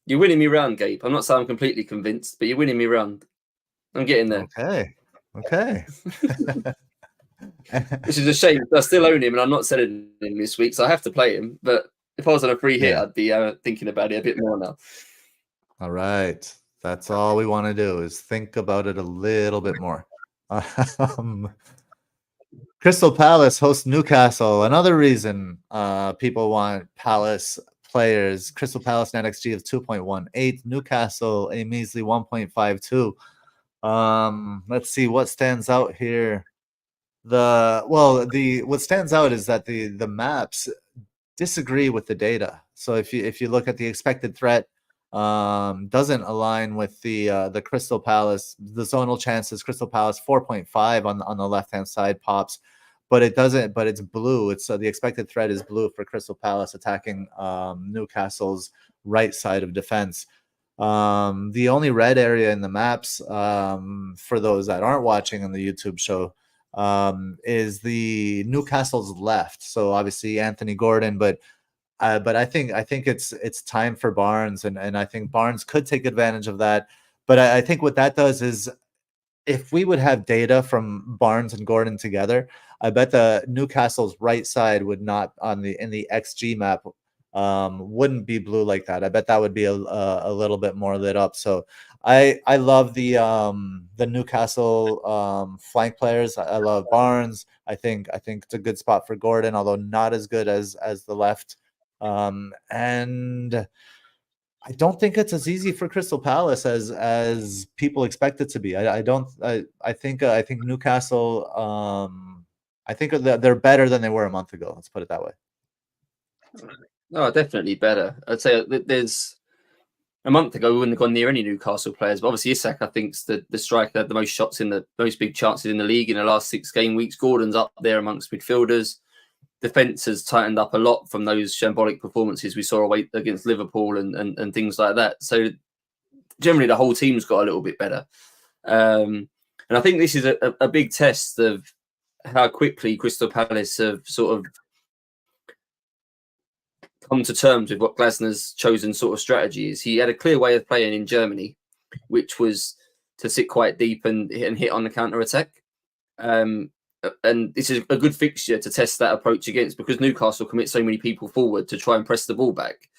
You're winning me round, Gabe. I'm not saying I'm completely convinced, but you're winning me round. I'm getting there. Okay. Which is a shame. I still own him, and I'm not selling him this week, so I have to play him. But if I was on a free hit, I'd be thinking about it a bit more now. All right. That's all we want to do is think about it a little bit more. Crystal Palace hosts Newcastle. Another reason people want Palace players. Crystal Palace NetxG of 2.18. Newcastle a measly 1.52. Let's see what stands out here. What stands out is that the maps disagree with the data. So if you look at the expected threat, doesn't align with the Crystal Palace, the zonal chances. Crystal Palace 4.5 on the left hand side pops, but it doesn't. But it's blue. It's the expected threat is blue for Crystal Palace attacking Newcastle's right side of defense. The only red area in the maps, for those that aren't watching on the YouTube show, is the Newcastle's left. So obviously Anthony Gordon, but I think it's time for Barnes, and I think Barnes could take advantage of that. But I think what that does is, if we would have data from Barnes and Gordon together, I bet the Newcastle's right side would not in the XG map wouldn't be blue like that. I bet that would be a little bit more lit up. So I love the Newcastle flank players. I love Barnes. I think it's a good spot for Gordon, although not as good as the left. And I don't think it's as easy for Crystal Palace as people expect it to be. I think Newcastle. I think they're better than they were a month ago. Let's put it that way. No, definitely better. I'd say there's a month ago we wouldn't have gone near any Newcastle players, but obviously Isak, I think, is the striker that had the most shots in the most big chances in the league in the last 6 game weeks. Gordon's up there amongst midfielders. Defence has tightened up a lot from those shambolic performances we saw away against Liverpool and things like that. So generally the whole team's got a little bit better. And I think this is a big test of how quickly Crystal Palace have sort of come to terms with what Glasner's chosen sort of strategy is. He had a clear way of playing in Germany, which was to sit quite deep and hit on the counter-attack. And this is a good fixture to test that approach against, because Newcastle commit so many people forward to try and press the ball back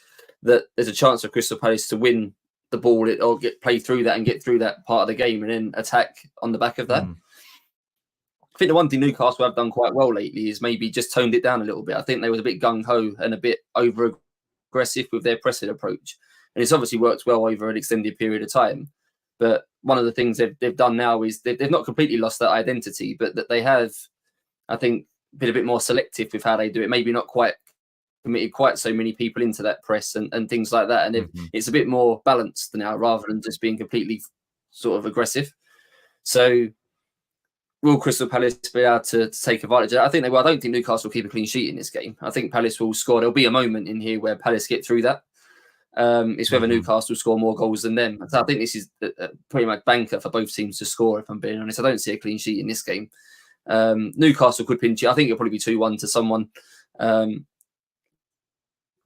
that there's a chance for Crystal Palace to win the ball or play through that and get through that part of the game and then attack on the back of that. I think the one thing Newcastle have done quite well lately is maybe just toned it down a little bit. I think they was a bit gung-ho and a bit over-aggressive with their pressing approach. And it's obviously worked well over an extended period of time. But one of the things they've done now is they've not completely lost that identity, but that they have, I think, been a bit more selective with how they do it. Maybe not quite committed quite so many people into that press and things like that. And it's a bit more balanced now rather than just being completely sort of aggressive. So will Crystal Palace be able to take advantage of that? I think they will. I don't think Newcastle will keep a clean sheet in this game. I think Palace will score. There'll be a moment in here where Palace get through that. It's whether Newcastle score more goals than them. So I think this is pretty much banker for both teams to score, if I'm being honest. I don't see a clean sheet in this game. Newcastle could pinch it. I think it'll probably be 2-1 to someone.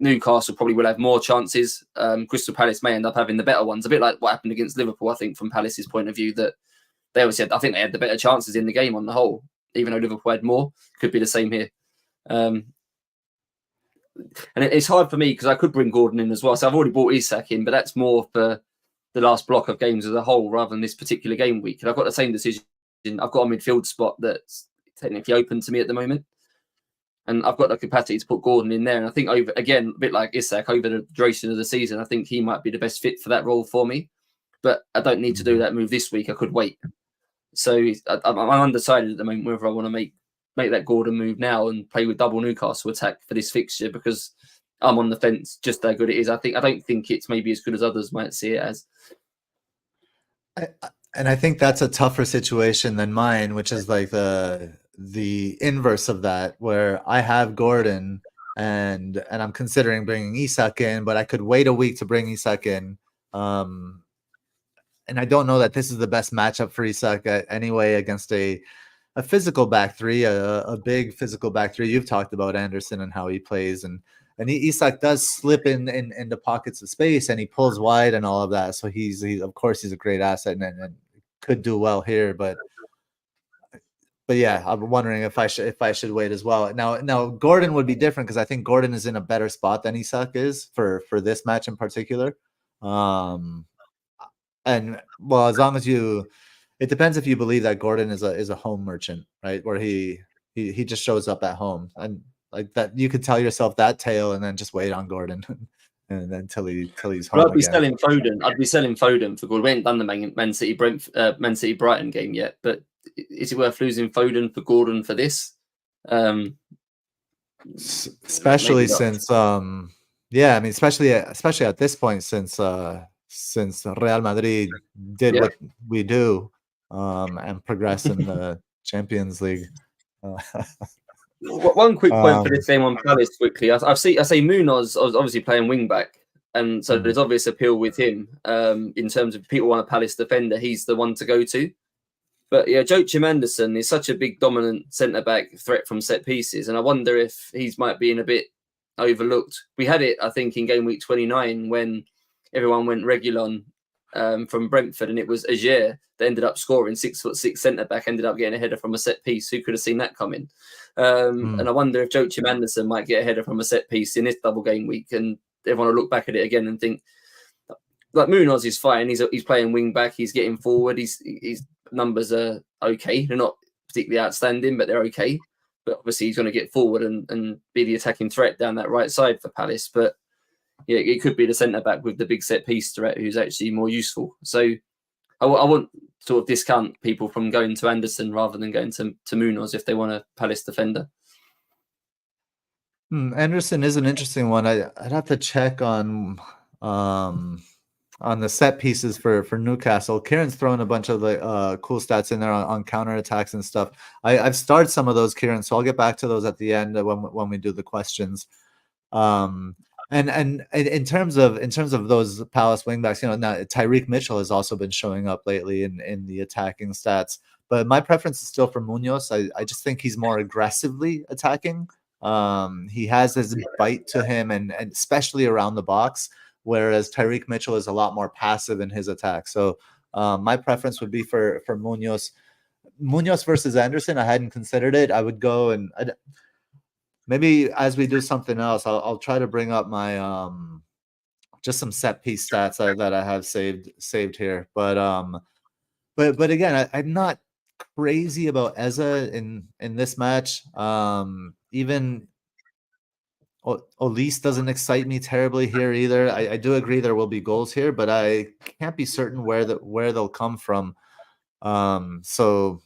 Newcastle probably will have more chances. Crystal Palace may end up having the better ones. A bit like what happened against Liverpool, I think, from Palace's point of view, that they always said, I think they had the better chances in the game on the whole, even though Liverpool had more. Could be the same here. And it's hard for me because I could bring Gordon in as well. So I've already brought Isak in, but that's more for the last block of games as a whole rather than this particular game week. And I've got the same decision. I've got a midfield spot that's technically open to me at the moment. And I've got the capacity to put Gordon in there. And I think over, again, a bit like Isak, over the duration of the season, I think he might be the best fit for that role for me. But I don't need to do that move this week. I could wait. So I'm undecided at the moment whether I want to make that Gordon move now and play with double Newcastle attack for this fixture, because I'm on the fence just how good it is. I don't think it's maybe as good as others might see it as. And I think that's a tougher situation than mine, which is like the inverse of that, where I have Gordon and I'm considering bringing Isak in, but I could wait a week to bring Isak in. And I don't know that this is the best matchup for Isak anyway against a physical back three, a big physical back three. You've talked about Anderson and how he plays, and Isak does slip in the pockets of space and he pulls wide and all of that. So he's of course he's a great asset and could do well here, but yeah, I'm wondering if I should wait as well. Now Gordon would be different because I think Gordon is in a better spot than Isak is for this match in particular. And well, as long as it depends if you believe that Gordon is a home merchant, right? Where he just shows up at home, and like that, you could tell yourself that tale and then just wait on Gordon and then till he's home. I'd be selling Foden. I'd be selling Foden for Gordon. We ain't done the Man City Brighton game yet, but is it worth losing Foden for Gordon for this? Especially since yeah, I mean, especially at this point, since Real Madrid did what we do and progress in the Champions League. One quick point for this game on Palace quickly. I say Munoz obviously playing wing back, and so there's obvious appeal with him in terms of people want a Palace defender. He's the one to go to. But yeah, Joachim Anderson is such a big dominant centre back threat from set pieces, and I wonder if he's might be a bit overlooked. We had it, I think, in game week 29 when everyone went Reguilon from Brentford, and it was Aguirre that ended up scoring. 6'6" centre back ended up getting a header from a set piece. Who could have seen that coming? And I wonder if Joachim Anderson might get a header from a set piece in this double game week, and everyone will look back at it again and think, like, Munoz is fine. He's playing wing back. He's getting forward. His numbers are okay. They're not particularly outstanding, but they're okay. But obviously he's going to get forward and be the attacking threat down that right side for Palace. But yeah, it could be the centre back with the big set piece threat who's actually more useful. So I won't sort of discount people from going to Anderson rather than going to Munoz if they want a Palace defender. Anderson is an interesting one. I'd have to check on the set pieces for Newcastle. Kieran's thrown a bunch of the cool stats in there on counterattacks and stuff. I've started some of those, Kieran, so I'll get back to those at the end when we do the questions. And in terms of those Palace wingbacks, now Tyreek Mitchell has also been showing up lately in the attacking stats. But my preference is still for Munoz. I just think he's more aggressively attacking. He has his bite to him, and especially around the box, whereas Tyreek Mitchell is a lot more passive in his attack. So my preference would be for Munoz. Munoz versus Anderson, I hadn't considered it. I would go and maybe as we do something else, I'll try to bring up my just some set piece stats that I have saved here. But again, I'm not crazy about Eza in this match. Even Olise doesn't excite me terribly here either. I do agree there will be goals here, but I can't be certain where they'll come from. So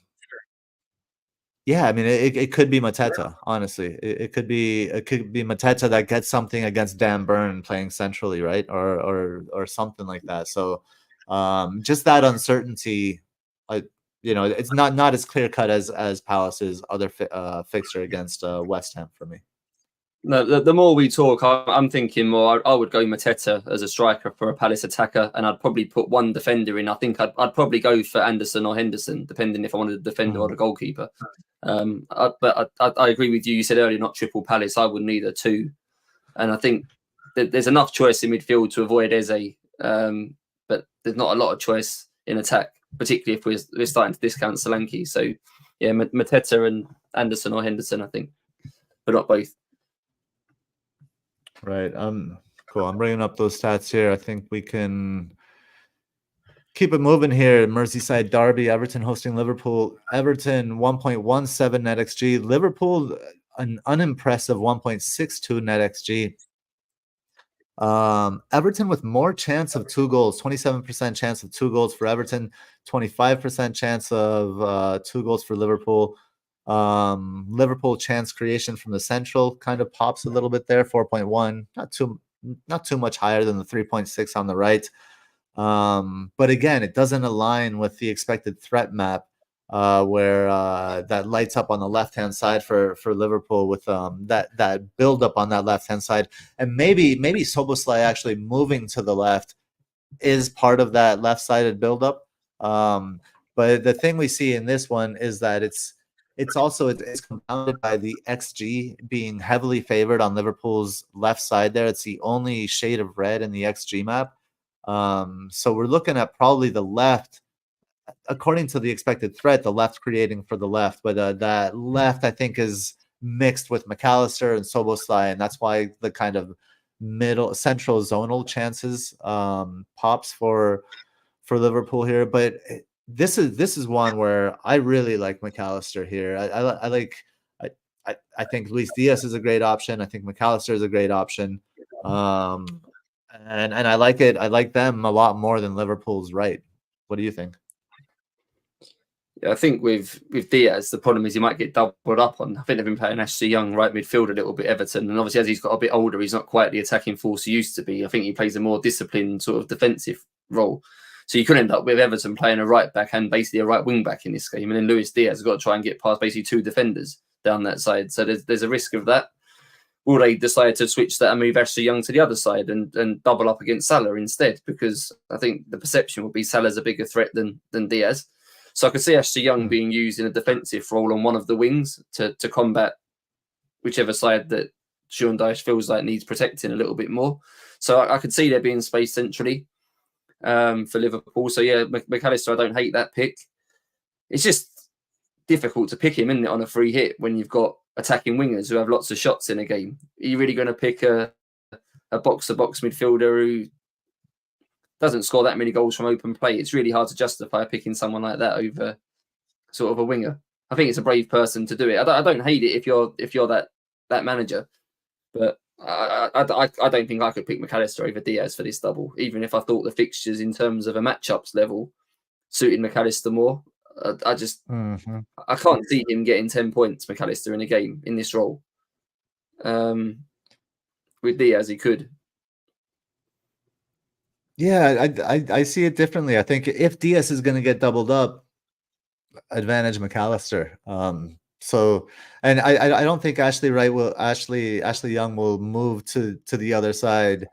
yeah, I mean, it could be Mateta. Honestly, it could be Mateta that gets something against Dan Burn playing centrally, right, or something like that. So just that uncertainty, it's not as clear cut as Palace's other fixture against West Ham for me. No, the more we talk, I'm thinking more. I would go Mateta as a striker for a Palace attacker, and I'd probably put one defender in. I think I'd probably go for Anderson or Henderson, depending if I wanted a defender or the goalkeeper. But I agree with you. You said earlier, not triple Palace. I would need a two, and I think that there's enough choice in midfield to avoid Eze, but there's not a lot of choice in attack, particularly if we're starting to discount Solanke. So yeah, Mateta and Anderson or Henderson, I think, but not both. Right. Cool. I'm bringing up those stats here. I think we can keep it moving here. Merseyside derby, Everton hosting Liverpool. Everton 1.17 NetxG. Liverpool an unimpressive 1.62 NetxG. Everton with more chance of 2 goals, 27% chance of 2 goals for Everton, 25% chance of 2 goals for Liverpool. Liverpool chance creation from the central kind of pops a little bit there, 4.1, not too much higher than the 3.6 on the right. But again, it doesn't align with the expected threat map, where that lights up on the left-hand side for Liverpool with that build up on that left-hand side, and maybe Szoboszlai actually moving to the left is part of that left-sided build-up. But the thing we see in this one is that it's compounded by the XG being heavily favored on Liverpool's left side there. It's the only shade of red in the XG map. So we're looking at probably the left, according to the expected threat, the left creating for the left. But that left, I think, is mixed with McAllister and Szoboszlai, and that's why the kind of middle central zonal chances pops for Liverpool here. But this is one where I really like McAllister here. I think Luis Diaz is a great option. I think McAllister is a great option. And I like it. I like them a lot more than Liverpool's right. What do you think? Yeah, I think with Diaz, the problem is he might get doubled up on. I think they've been playing Ashley Young right midfield a little bit, Everton, and obviously as he's got a bit older, he's not quite the attacking force he used to be. I think he plays a more disciplined sort of defensive role. So you could end up with Everton playing a right back and basically a right wing back in this game, and then Luis Diaz has got to try and get past basically 2 defenders down that side. So there's a risk of that. Will they decide to switch that and move Ashley Young to the other side and double up against Salah instead? Because I think the perception will be Salah's a bigger threat than Diaz. So I could see Ashley Young being used in a defensive role on one of the wings to combat whichever side that Sean Dyche feels like needs protecting a little bit more. So I could see there being space centrally for Liverpool. So yeah, McAllister, I don't hate that pick. It's just difficult to pick him, isn't it, on a free hit when you've got attacking wingers who have lots of shots in a game. Are you really going to pick a box-to-box midfielder who doesn't score that many goals from open play? It's really hard to justify picking someone like that over sort of a winger. I think it's a brave person to do it. I don't hate it if you're that manager, but I don't think I could pick McAllister over Diaz for this double, even if I thought the fixtures in terms of a matchups level suited McAllister more. I just I can't see him getting 10 points, McAllister, in a game in this role. With Diaz, he could. Yeah, I see it differently. I think if Diaz is going to get doubled up, advantage McAllister. So, and I don't think Ashley Young will move to the other side,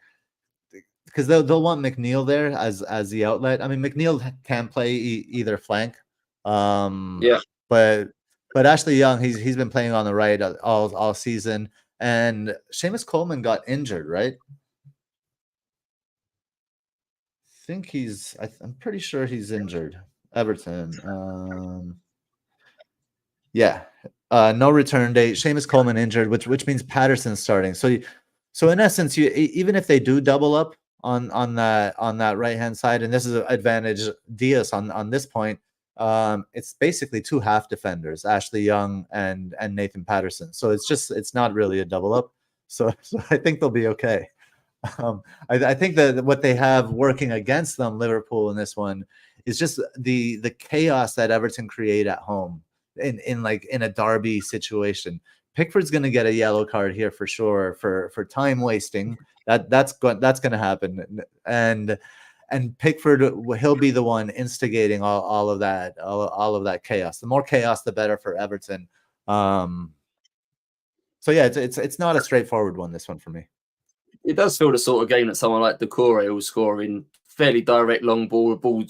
because they'll want McNeil there as the outlet. I mean, McNeil can play either flank. Yeah. But Ashley Young, he's been playing on the right all season, and Seamus Coleman got injured, right? I think I'm pretty sure he's injured. Everton. Yeah. No return date. Seamus Coleman injured, which means Patterson's starting. So in essence, even if they do double up on that right hand side, and this is an advantage Diaz on this point, it's basically two half defenders, Ashley Young and Nathan Patterson. So it's not really a double up. So I think they'll be okay. I think that what they have working against them, Liverpool, in this one, is just the chaos that Everton create at home in a derby situation. Pickford's going to get a yellow card here for sure for time wasting. That's going to happen, and Pickford, he'll be the one instigating all of that chaos. The more chaos, the better for Everton. So yeah, it's not a straightforward one, this one for me. It does feel the sort of game that someone like Decore will score in. Fairly direct long ball. The ball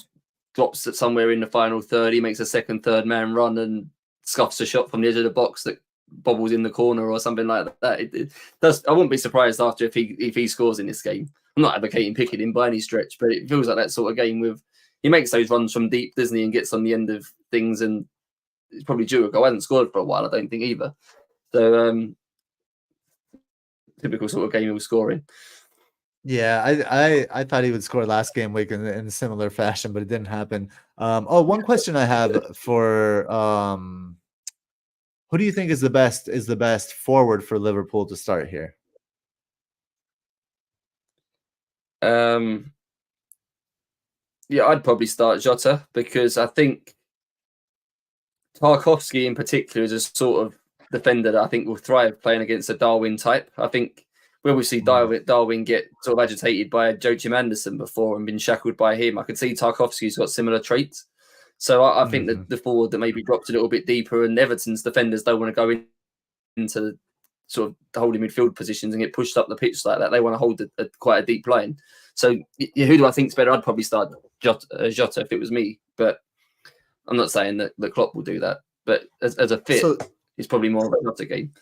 drops it somewhere in the final third. He makes a second, third man run and scuffs a shot from the edge of the box that bobbles in the corner or something like that. It does. I wouldn't be surprised after if he scores in this game. I'm not advocating picking him by any stretch, but it feels like that sort of game with he makes those runs from deep, doesn't he, and gets on the end of things, and it's probably due a goal. I hasn't scored for a while, I don't think either. So typical sort of game he was scoring. Yeah, I thought he would score last game week in similar fashion, but it didn't happen. One question I have for who do you think is the best forward for Liverpool to start here? Yeah, I'd probably start Jota because I think Tarkowski in particular is a sort of defender that I think will thrive playing against a Darwin type. I think where we see Darwin get sort of agitated by Joachim Anderson before and been shackled by him, I could see Tarkowski's got similar traits. So I think that the forward that maybe dropped a little bit deeper, and Everton's defenders don't want to go into sort of the holding midfield positions and get pushed up the pitch like that. They want to hold quite a deep line. So who do I think's better? I'd probably start Jota if it was me, but I'm not saying that Klopp will do that. But as a fit, it's probably more of a Jota game.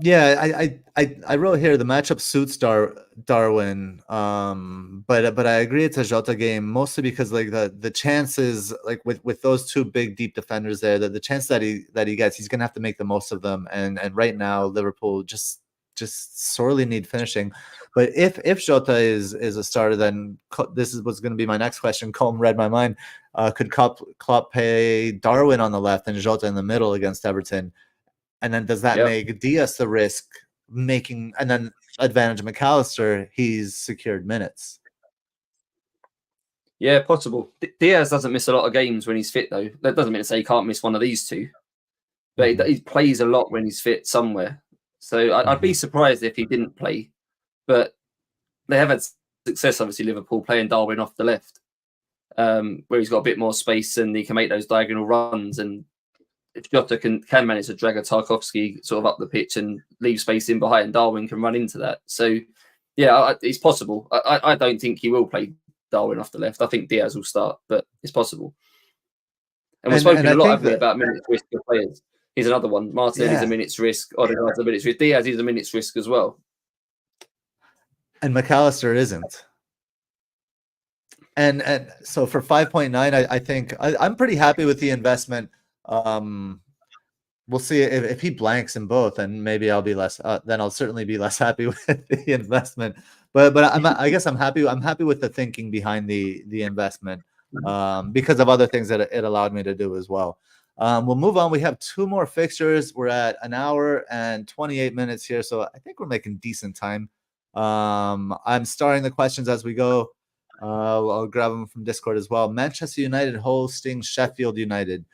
Yeah, I wrote here the matchup suits Darwin, but I agree it's a Jota game mostly because like the chances like with those two big deep defenders there, the chance that he gets, he's gonna have to make the most of them, and right now Liverpool just sorely need finishing. But if Jota is a starter, then this is what's going to be my next question. Colm read my mind. Could Klopp pay Darwin on the left and Jota in the middle against Everton? And then does that make Diaz the risk making, and then advantage McAllister, he's secured minutes? Yeah, possible. Diaz doesn't miss a lot of games when he's fit, though. That doesn't mean to say he can't miss one of these two. But he plays a lot when he's fit somewhere. So I'd be surprised if he didn't play. But they have had success, obviously, Liverpool, playing Darwin off the left, where he's got a bit more space and he can make those diagonal runs. And if Jota can manage to drag a Tarkowski sort of up the pitch and leave space in behind, Darwin can run into that. So, yeah, it's possible. I don't think he will play Darwin off the left. I think Diaz will start, but it's possible. And we've spoken a lot about minutes risk of players. He's another one. Martinelli's a minutes risk. Odegaard's a minutes risk. Diaz is a minutes risk as well. And McAllister isn't. And so for 5.9, I think I'm pretty happy with the investment. We'll see if he blanks in both, and maybe I'll be less. Then I'll certainly be less happy with the investment. But I guess I'm happy. I'm happy with the thinking behind the investment because of other things that it allowed me to do as well. We'll move on. We have two more fixtures. We're at an hour and 28 minutes here, so I think we're making decent time. I'm starting the questions as we go. I'll grab them from Discord as well. Manchester United hosting Sheffield United.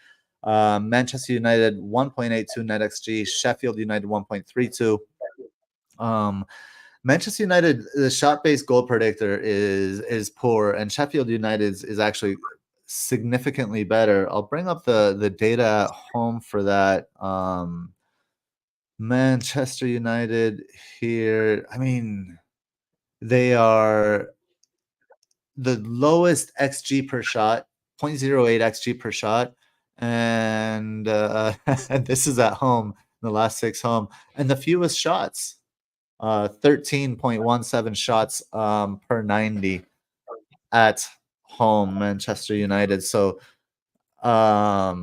Manchester United 1.82 NetxG, Sheffield United 1.32. Manchester United, the shot-based goal predictor is poor, and Sheffield United is actually significantly better. I'll bring up the data at home for that. Manchester United here, I mean, they are the lowest XG per shot, 0.08 XG per shot. And this is at home, the last 6 home. And the fewest shots, 13.17 shots per 90 at home, Manchester United. So I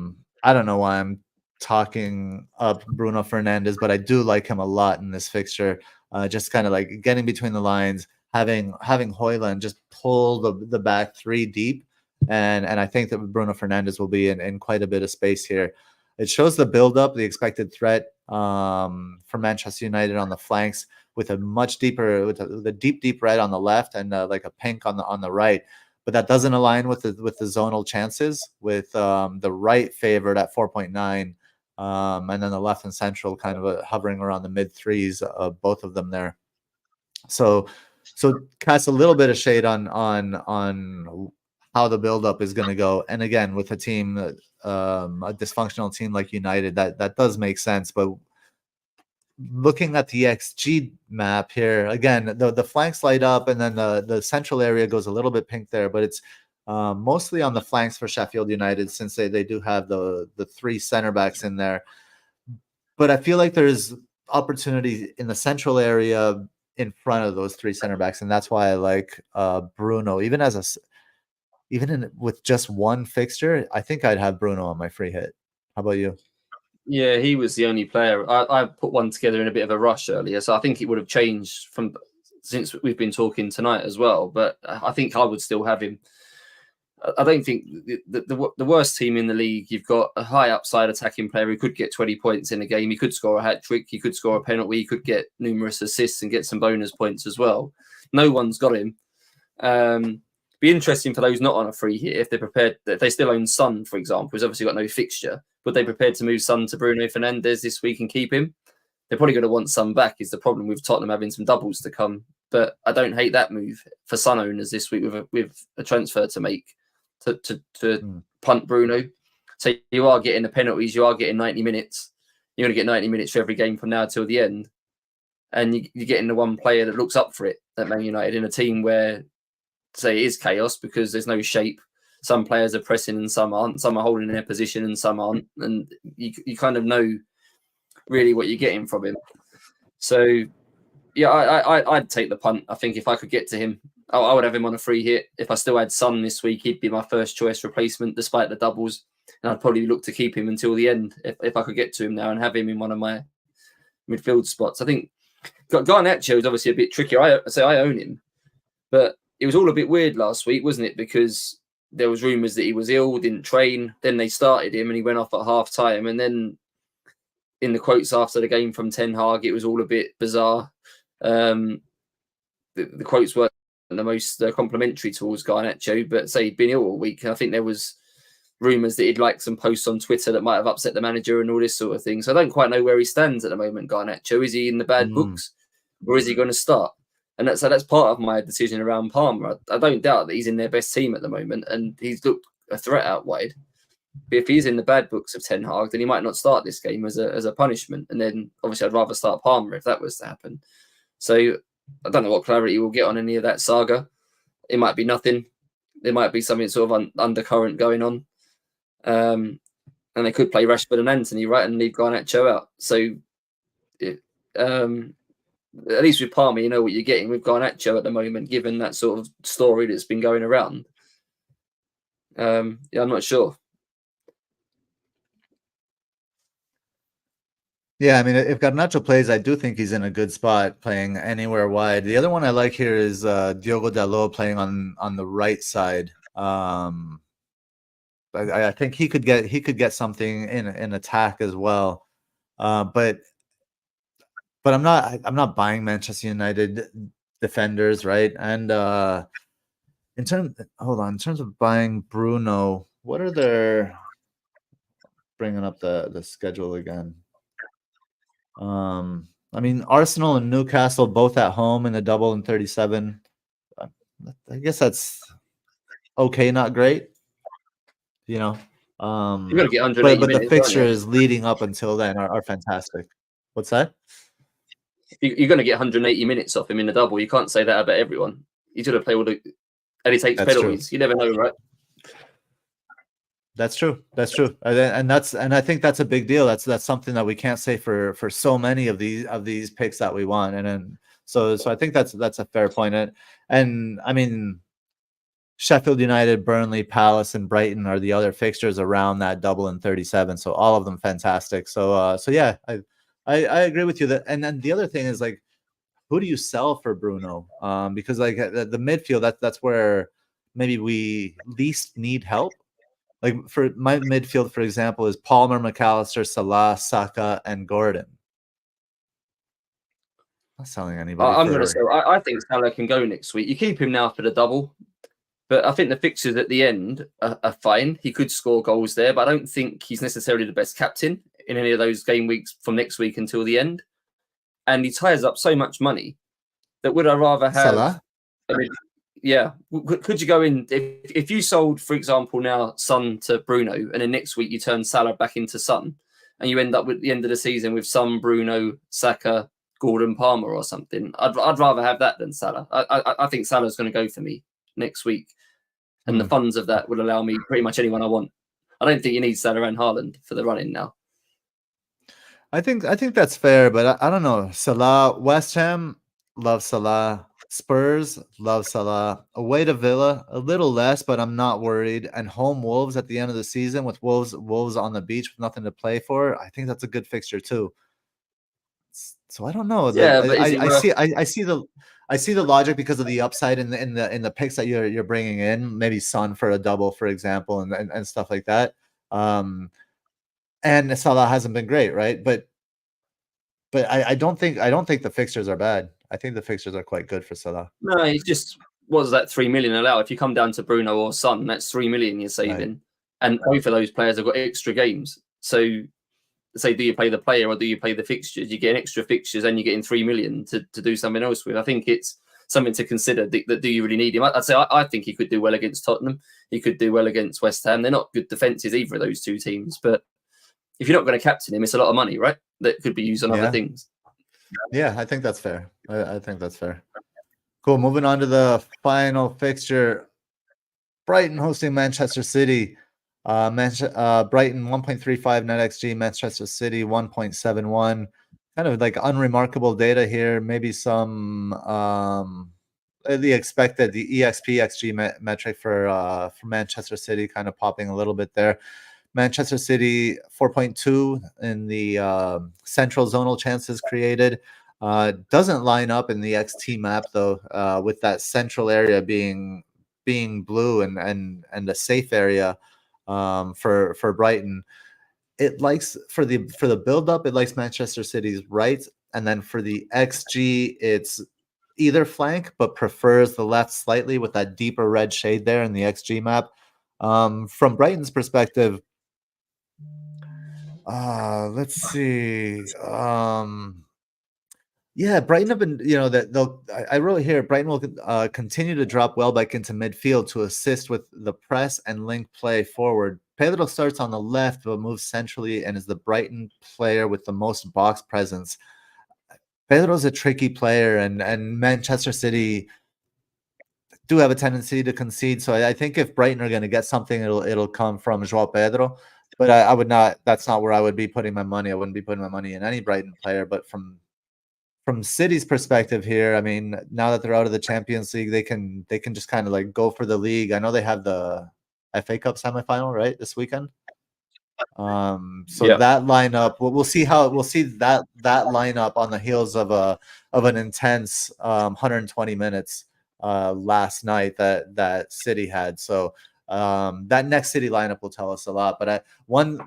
don't know why I'm talking up Bruno Fernandes, but I do like him a lot in this fixture. Just kind of like getting between the lines, having Højlund just pull the back three deep, and I think that Bruno Fernandes will be in quite a bit of space here. It shows the build-up, the expected threat for Manchester United on the flanks, with a much deeper, with the deep red on the left and like a pink on the right. But that doesn't align with the zonal chances, with the right favored at 4.9, and then the left and central kind of hovering around the mid threes, both of them there. So cast a little bit of shade on how the buildup is going to go. And again, with a team, a dysfunctional team like United, that does make sense. But looking at the XG map here, again, the flanks light up, and then the central area goes a little bit pink there, but it's mostly on the flanks for Sheffield United, since they do have the three center backs in there. But I feel like there's opportunity in the central area in front of those three center backs, and that's why I like Bruno. Even with just one fixture, I think I'd have Bruno on my free hit. How about you? Yeah, he was the only player. I put one together in a bit of a rush earlier, so I think it would have changed from since we've been talking tonight as well. But I think I would still have him. I don't think the worst team in the league, you've got a high upside attacking player who could get 20 points in a game. He could score a hat trick. He could score a penalty. He could get numerous assists and get some bonus points as well. No one's got him. Be interesting for those not on a free hit, if they're prepared, if they still own Son, for example, who's obviously got no fixture. Would they prepared to move Son to Bruno Fernandes this week and keep him? They're probably going to want Son back, is the problem with Tottenham having some doubles to come. But I don't hate that move for Son owners this week with a transfer to make to punt Bruno. So you are getting the penalties, you are getting 90 minutes. You're going to get 90 minutes for every game from now till the end. And you're getting the one player that looks up for it at Man United in a team where, say, it is chaos because there's no shape. Some players are pressing and some aren't. Some are holding their position and some aren't. And you kind of know really what you're getting from him. So, yeah, I'd take the punt. I think if I could get to him, I would have him on a free hit. If I still had Son this week, he'd be my first choice replacement despite the doubles. And I'd probably look to keep him until the end if I could get to him now and have him in one of my midfield spots. I think Garnacho is obviously a bit trickier. I own him. But it was all a bit weird last week, wasn't it? Because there was rumours that he was ill, didn't train. Then they started him and he went off at half time. And then in the quotes after the game from Ten Hag, it was all a bit bizarre. The quotes weren't the most complimentary towards Garnacho, but say he'd been ill all week. I think there was rumours that he'd liked some posts on Twitter that might have upset the manager and all this sort of thing. So I don't quite know where he stands at the moment, Garnacho. Is he in the bad books or is he going to start? And that's part of my decision around Palmer. I don't doubt that he's in their best team at the moment and he's looked a threat out wide. But if he's in the bad books of Ten Hag, then he might not start this game as a punishment. And then obviously I'd rather start Palmer if that was to happen. So I don't know what clarity we'll get on any of that saga. It might be nothing. There might be something sort of undercurrent going on. And they could play Rashford and Anthony, right, and leave Garnacho out. So at least with Palmer, you know what you're getting with Garnacho at the moment, given that sort of story that's been going around. I'm not sure. Yeah, I mean, if Garnacho plays, I do think he's in a good spot playing anywhere wide. The other one I like here is Diogo Dalot playing on the right side. I think he could get something in attack as well. But I'm not buying Manchester United defenders, right? And in terms of buying Bruno, what are their, bringing up the schedule again? I mean, Arsenal and Newcastle both at home in the double in 37. I guess that's okay, not great. You know, You're going to get 180 but minutes, the fixtures leading up until then are fantastic. What's that? You're going to get 180 minutes off him in the double. You can't say that about everyone. He's going to play all the, and he takes penalties. True. You never know, right? That's true. And I think that's a big deal. That's something that we can't say for so many of these picks that we want. And then so I think that's a fair point. And I mean, Sheffield United, Burnley, Palace, and Brighton are the other fixtures around that double in 37. So all of them fantastic. So yeah, I agree with you. That, and then the other thing is like, who do you sell for Bruno? Because like the midfield, that's where maybe we least need help. Like for my midfield, for example, is Palmer, McAllister, Salah, Saka, and Gordon. Not selling anybody. I'm going to say I think Salah can go next week. You keep him now for the double, but I think the fixtures at the end are fine. He could score goals there, but I don't think he's necessarily the best captain in any of those game weeks from next week until the end. And he ties up so much money that would I rather have? Salah? I mean, yeah. Could you go in if you sold, for example, now Son to Bruno, and then next week you turn Salah back into Son, and you end up with the end of the season with Son, Bruno, Saka, Gordon, Palmer, or something? I'd rather have that than Salah. I think Salah's going to go for me next week, and the funds of that would allow me pretty much anyone I want. I don't think you need Salah and Haaland for the run-in now. I think that's fair, but I don't know. Salah, West Ham, love Salah. Spurs, love Salah. Away to Villa, a little less, but I'm not worried. And home Wolves at the end of the season with Wolves on the beach with nothing to play for. I think that's a good fixture too. So I don't know. Yeah, but I see the logic because of the upside in the picks that you're bringing in. Maybe Son for a double, for example, and stuff like that. And Salah hasn't been great, right? But I don't think the fixtures are bad. I think the fixtures are quite good for Salah. No, it's just what does that 3 million allow? If you come down to Bruno or Son, that's 3 million you're saving, right. And both of those players have got extra games. So, say, do you play the player or do you play the fixtures? You get extra fixtures and you're getting 3 million to do something else with. I think it's something to consider. That do you really need him? I'd say I think he could do well against Tottenham. He could do well against West Ham. They're not good defenses either of those two teams, but if you're not going to captain him, it's a lot of money, right? That could be used on other things. Yeah, I think that's fair. I think that's fair. Cool. Moving on to the final fixture. Brighton hosting Manchester City. Brighton 1.35 NetxG, Manchester City 1.71. Kind of like unremarkable data here. Maybe some the expected, the XG metric for Manchester City kind of popping a little bit there. Manchester City 4.2 in the central zonal chances created. Doesn't line up in the XT map though, with that central area being blue and a safe area for Brighton. It likes for the build up. It likes Manchester City's right, and then for the XG, it's either flank but prefers the left slightly with that deeper red shade there in the XG map. From Brighton's perspective. Let's see. Yeah, Brighton have been, that I wrote here, Brighton will continue to drop Welbeck into midfield to assist with the press and link play forward. Pedro starts on the left but moves centrally and is the Brighton player with the most box presence. Pedro's a tricky player, and Manchester City do have a tendency to concede. So I think if Brighton are going to get something, it'll come from João Pedro. But I would not. That's not where I would be putting my money. I wouldn't be putting my money in any Brighton player. But from City's perspective here, I mean, now that they're out of the Champions League, they can just kind of like go for the league. I know they have the FA Cup semifinal right this weekend. That lineup, we'll see that lineup on the heels of an intense 120 minutes last night that City had. So. That next City lineup will tell us a lot. But one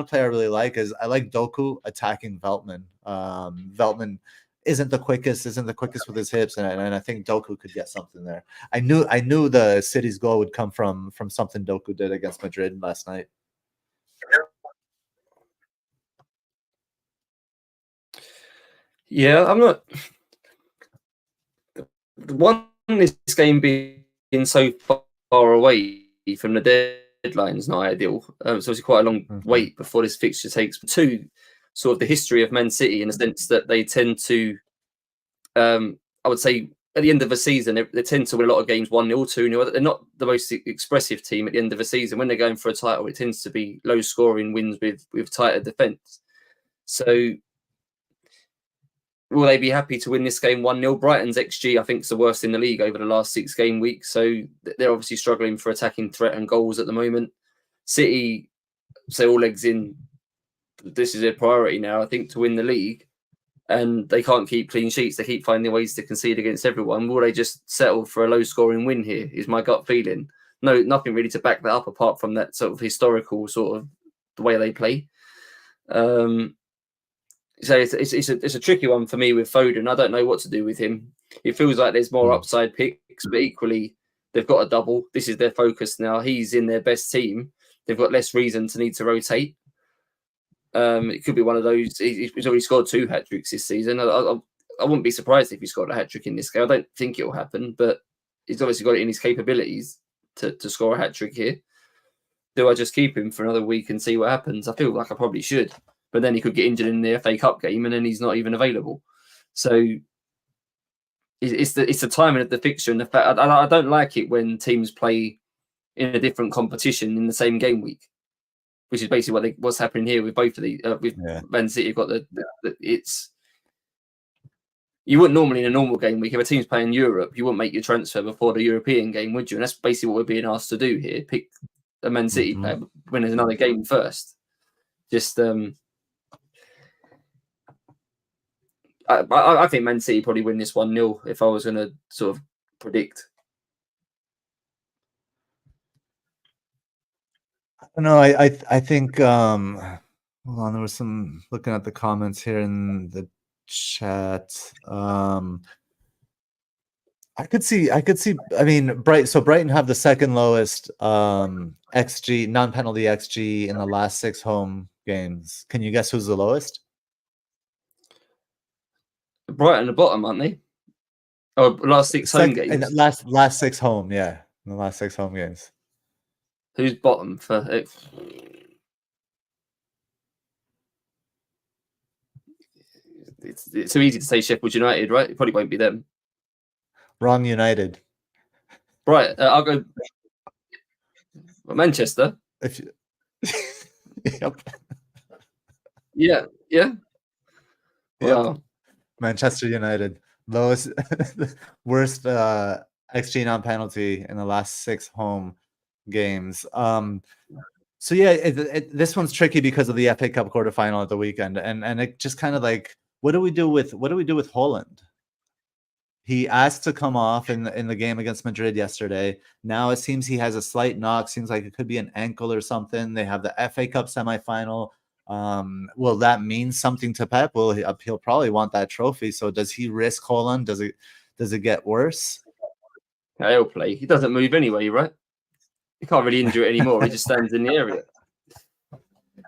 player I really like is I like Doku attacking Veltman. Veltman isn't the quickest with his hips, and I think Doku could get something there. I knew the City's goal would come from something Doku did against Madrid last night. Yeah, I'm not. This game being so far away from the deadline is not ideal. It's obviously quite a long wait before this fixture takes. Two, sort of the history of Man City in the sense that they tend to, I would say, at the end of the season, they tend to win a lot of games 1-0, 2-0. They're not the most expressive team at the end of the season. When they're going for a title, it tends to be low scoring wins with tighter defence. So will they be happy to win this game 1-0? Brighton's XG, I think, is the worst in the league over the last 6 game weeks. So they're obviously struggling for attacking threat and goals at the moment. City, so all legs in. This is their priority now, I think, to win the league. And they can't keep clean sheets. They keep finding ways to concede against everyone. Will they just settle for a low-scoring win here, is my gut feeling. No, nothing really to back that up apart from that sort of historical sort of the way they play. So it's a tricky one for me with Foden. I don't know what to do with him. It feels like there's more upside picks, but equally they've got a double. This is their focus now. He's in their best team. They've got less reason to need to rotate. It could be one of those. He's already scored 2 hat-tricks this season. I wouldn't be surprised if he scored a hat-trick in this game. I don't think it will happen, but he's obviously got it in his capabilities to score a hat-trick here. Do I just keep him for another week and see what happens? I feel like I probably should, but then he could get injured in the FA Cup game and then he's not even available. So it's the timing of the fixture and the fact I don't like it when teams play in a different competition in the same game week, which is basically what's happening here with both of these. With Man City, you've got it's. You wouldn't normally in a normal game week, if a team's playing Europe, you wouldn't make your transfer before the European game, would you? And that's basically what we're being asked to do here. Pick a Man City player when there's another game first. Just I think Man City probably win this 1-0 if I was going to sort of predict. No, I think hold on, there was some looking at the comments here in the chat. I could see I mean Brighton have the second lowest XG, non-penalty XG in the last 6 home games. Can you guess who's the lowest? Brighton the bottom, aren't they? Oh, last 6 home games. In the last 6 home, yeah. In the last 6 home games. Who's bottom for it? It's too easy to say Sheffield United, right? It probably won't be them. Wrong, United. Right, I'll go Manchester. If you... Yep. Yeah. Wow. Yep. Manchester United, lowest, worst XG non-penalty in the last 6 home games. So yeah, this one's tricky because of the FA Cup quarterfinal at the weekend, and it just kind of like, what do we do with Haaland? He asked to come off in the game against Madrid yesterday. Now it seems he has a slight knock. Seems like it could be an ankle or something. They have the FA Cup semifinal. Will that mean something to Pep? Well, he'll probably want that trophy. So does he risk Haaland? Does it get worse? He'll play. He doesn't move anyway, right? He can't really injure it anymore. He just stands in the area.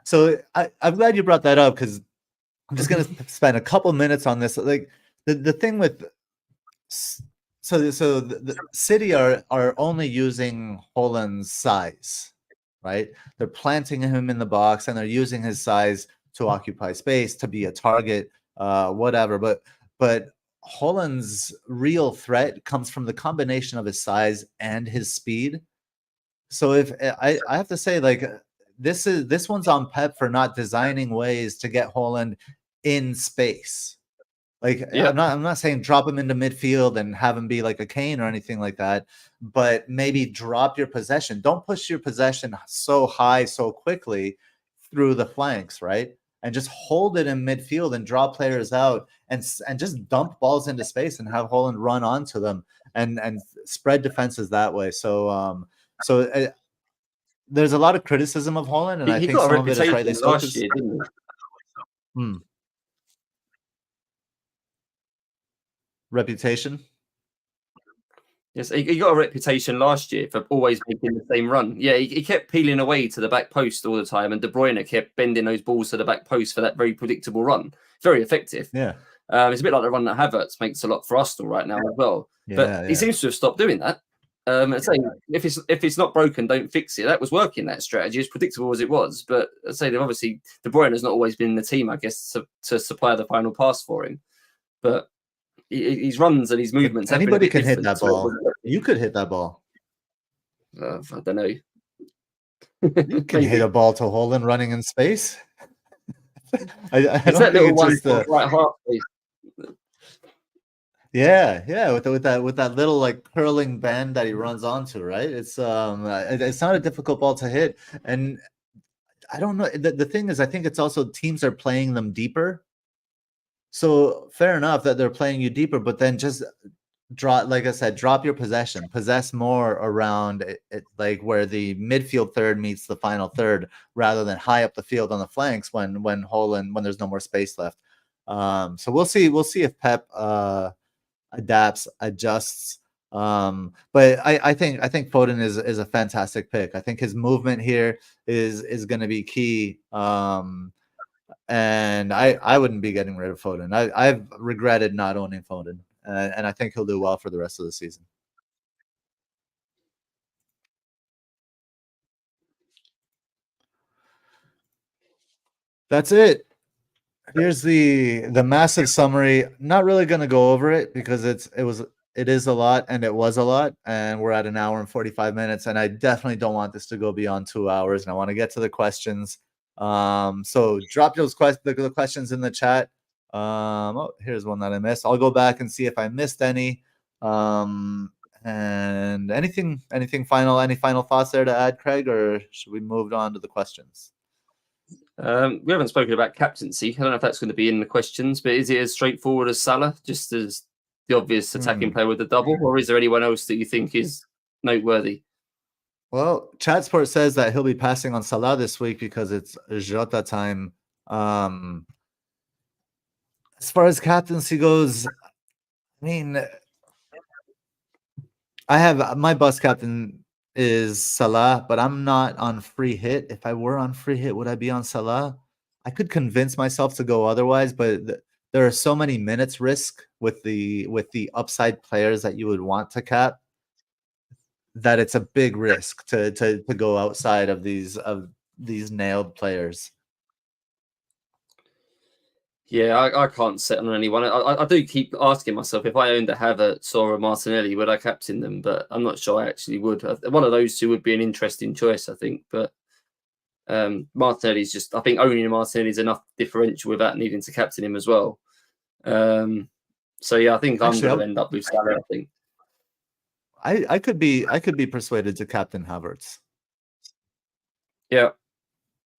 So I'm glad you brought that up, because I'm just going to spend a couple minutes on this. Like the thing with the City are only using Haaland's size, right? They're planting him in the box and they're using his size to occupy space, to be a target, whatever. But Haaland's real threat comes from the combination of his size and his speed. So if I have to say, like, this one's on Pep for not designing ways to get Haaland in space. Like, I'm not saying drop him into midfield and have him be like a Kane or anything like that, but maybe drop your possession. Don't push your possession so high so quickly through the flanks, right? And just hold it in midfield and draw players out and just dump balls into space and have Haaland run onto them and spread defenses that way. So there's a lot of criticism of Haaland, and I think some of it is rightly so. Last year, didn't he? Reputation? Yes, he got a reputation last year for always making the same run. Yeah, he kept peeling away to the back post all the time, and De Bruyne kept bending those balls to the back post for that very predictable run. Very effective. Yeah. It's a bit like the run that Havertz makes a lot for Arsenal right now as well. But he seems to have stopped doing that. I'd say if it's not broken, don't fix it. That was working, that strategy, as predictable as it was. But I'd say that obviously De Bruyne has not always been in the team, I guess, to supply the final pass for him. But his runs and his movements. Anybody can hit that ball. You could hit that ball. I don't know. You can hit a ball to Haaland running in space. I don't that think little it's one just right half. Yeah, with that little like curling band that he runs onto, right? It's not a difficult ball to hit, and I don't know. The thing is, I think it's also teams are playing them deeper. So fair enough that they're playing you deeper, but then just drop, like I said, drop your possession, possess more around like where the midfield third meets the final third, rather than high up the field on the flanks when Holland, when there's no more space left. So we'll see if Pep adapts, adjusts. But I think Foden is a fantastic pick. I think his movement here is going to be key. And I wouldn't be getting rid of Foden. I've regretted not owning Foden, and I think he'll do well for the rest of the season. That's it. Here's the massive summary. Not really going to go over it because it is a lot, and it was a lot, and we're at an hour and 45 minutes, and I definitely don't want this to go beyond 2 hours, and I want to get to the questions. So drop those the questions in the chat. Oh, here's one that I missed. I'll go back and see if I missed any. And anything final, any final thoughts there to add, Craig, or should we move on to the questions? We haven't spoken about captaincy. I don't know if that's going to be in the questions, but is it as straightforward as Salah, just as the obvious attacking player with the double, or is there anyone else that you think is noteworthy? Well, Chatsport says that he'll be passing on Salah this week because it's Jota time. As far as captaincy goes, I mean, I have my bus captain is Salah, but I'm not on free hit. If I were on free hit, would I be on Salah? I could convince myself to go otherwise, but there are so many minutes risk with the upside players that you would want to cap, that it's a big risk to go outside of these nailed players. Yeah, I can't set on anyone. I do keep asking myself, if I owned a Havertz or a Martinelli, would I captain them? But I'm not sure I actually would. One of those two would be an interesting choice, I think. But Martinelli's just, I think owning a Martinelli is enough differential without needing to captain him as well. So yeah, I think I'm going to end up with Salah, I think. I could be persuaded to captain Havertz. Yeah.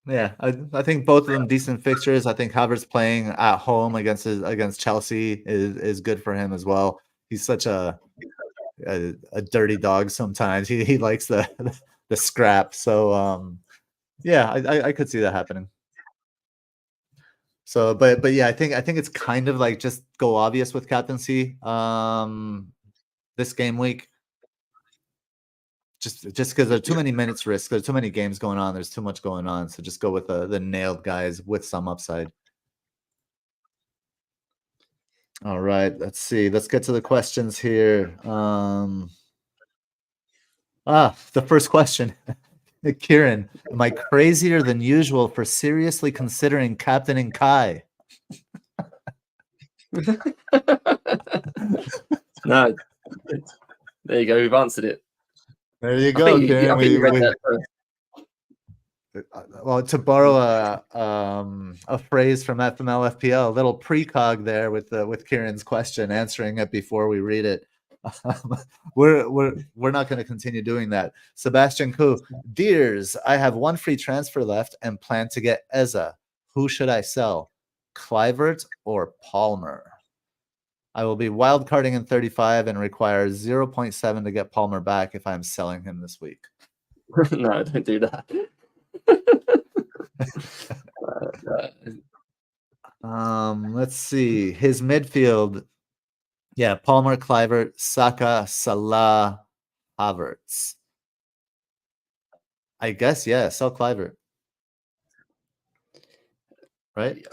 Yeah, I think both of them decent fixtures. I think Havertz playing at home against Chelsea is good for him as well. He's such a dirty dog sometimes. He likes the scrap. So yeah, I could see that happening. So but yeah, I think it's kind of like just go obvious with captaincy this game week. Just because there's too many minutes risk, there's too many games going on, there's too much going on. So just go with the nailed guys with some upside. All right, let's see. Let's get to the questions here. The first question. Kieran, am I crazier than usual for seriously considering captaining Kai? No. There you go. We've answered it. There you go, Kieran. Well, to borrow a phrase from FML FPL, a little precog there with Kieran's question, answering it before we read it. We're not going to continue doing that. Sebastian Koo, Dears, I have one free transfer left and plan to get Eza. Who should I sell, Kluivert or Palmer? I will be wildcarding in 35 and require 0.7 to get Palmer back if I'm selling him this week. No, don't do that. Let's see his midfield. Yeah, Palmer, Kluivert, Saka, Salah, Havertz. I guess, yeah, sell Kluivert. Right?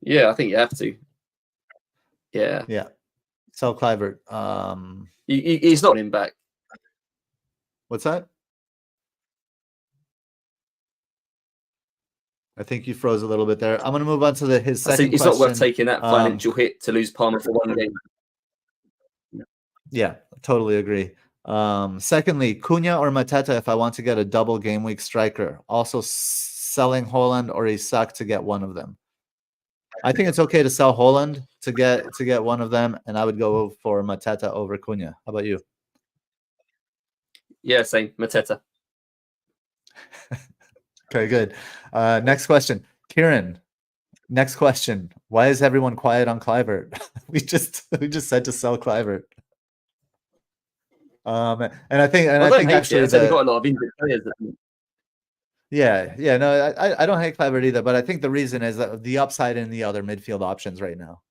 Yeah, I think you have to. Yeah. Yeah. Sell Kluivert. He's not in back. What's that? I think you froze a little bit there. I'm going to move on to his second question. It's not worth taking that financial hit to lose Palmer for one game. Yeah, totally agree. Secondly, Cunha or Mateta if I want to get a double game week striker. Also selling Holland or Isak to get one of them. I think it's okay to sell Holland to get one of them, and I would go for Mateta over Cunha. How about you? Yeah, same. Mateta. Okay, good. Next question, Kieran. Next question. Why is everyone quiet on Kluivert? we just said to sell Kluivert. And I think actually I said we've got a lot of injured players. Yeah, no, I don't hate Kluivert either, but I think the reason is that the upside in the other midfield options right now.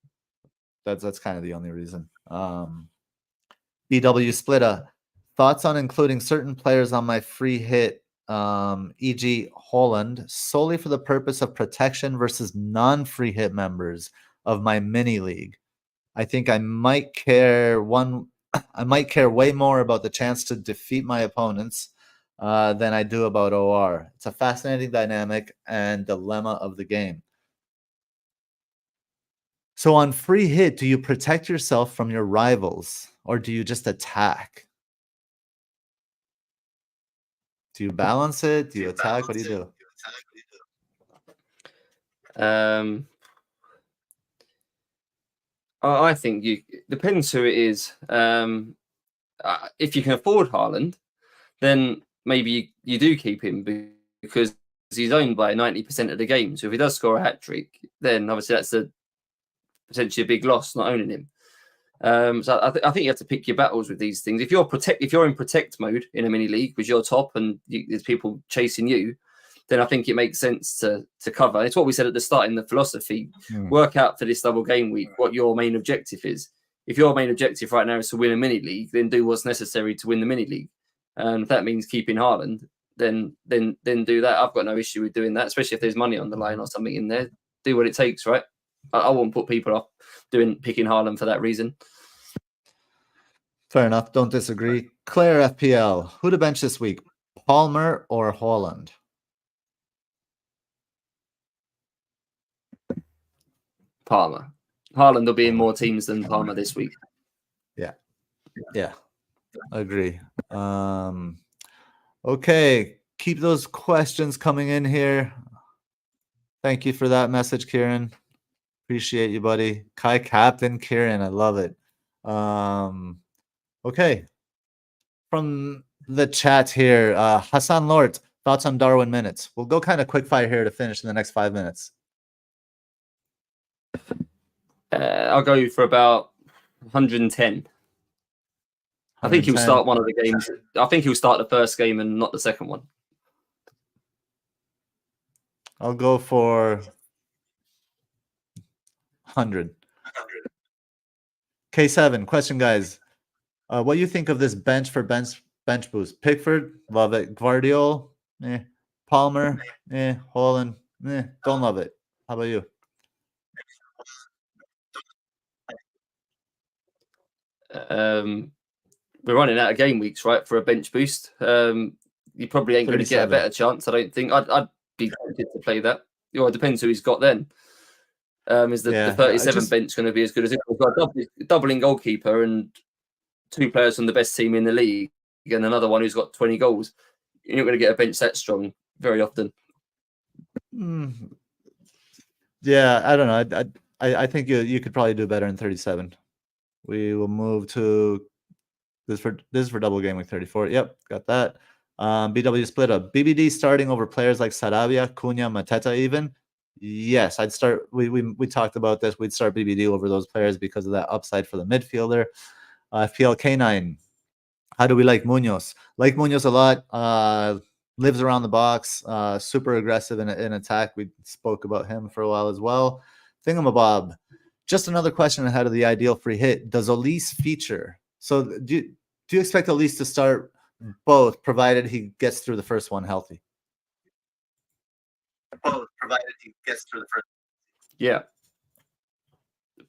That's kind of the only reason. BW Splitta, thoughts on including certain players on my free hit, e.g. Holland, solely for the purpose of protection versus non-free hit members of my mini league. I think I might care way more about the chance to defeat my opponents than I do about OR. It's a fascinating dynamic and dilemma of the game. So on free hit, do you protect yourself from your rivals or do you just attack? Do you balance it? Do you attack? What do you do? I think depends who it is. If you can afford Haaland, then maybe you do keep him because he's owned by 90% of the game. So if he does score a hat trick, then obviously that's potentially a big loss not owning him. So I think you have to pick your battles with these things. If you're in protect mode in a mini league with your top and there's people chasing you, then I think it makes sense to cover. It's what we said at the start in the philosophy. Work out for this double game week what your main objective is. If your main objective right now is to win a mini league, then do what's necessary to win the mini league. And if that means keeping Haaland, then do that. I've got no issue with doing that, especially if there's money on the line or something in there. Do what it takes, right? I won't put people off picking Haaland for that reason. Fair enough. Don't disagree. Claire FPL, who to bench this week? Palmer or Haaland? Palmer. Haaland will be in more teams than Palmer this week. Yeah. Agree. Okay. Keep those questions coming in here. Thank you for that message, Kieran. Appreciate you, buddy. Kai Captain Kieran. I love it. Okay. From the chat here, Hassan Lort, thoughts on Darwin minutes. We'll go kind of quick fire here to finish in the next 5 minutes. I'll go for about 110. I think he'll start one of the games. I think he'll start the first game and not the second one. I'll go for 100. K7, question, guys. What do you think of this bench for bench boost? Pickford, love it. Guardiola, Palmer, Haaland, don't love it. How about you? We're running out of game weeks, right, for a bench boost. You probably ain't going to get a better chance. I don't think. I'd be tempted to play that. It depends who he's got then. Is the 37 bench going to be as good as it? We've got a doubling goalkeeper and 2 players from the best team in the league and another one who's got 20 goals. You're not going to get a bench that strong very often. Yeah, I don't know. I think you could probably do better in 37. We will move to this is for double game week 34. Yep, got that. BW split up. BBD starting over players like Sarabia, Cunha, Mateta even. Yes, I'd start. We talked about this. We'd start BBD over those players because of that upside for the midfielder. FPL K9. How do we like Munoz? Like Munoz a lot. Lives around the box. Super aggressive in attack. We spoke about him for a while as well. Thingamabob. Just another question ahead of the ideal free hit. Does Elise feature? So do you expect Elise to start both, provided he gets through the first one healthy? Both, provided he gets through the first. Yeah,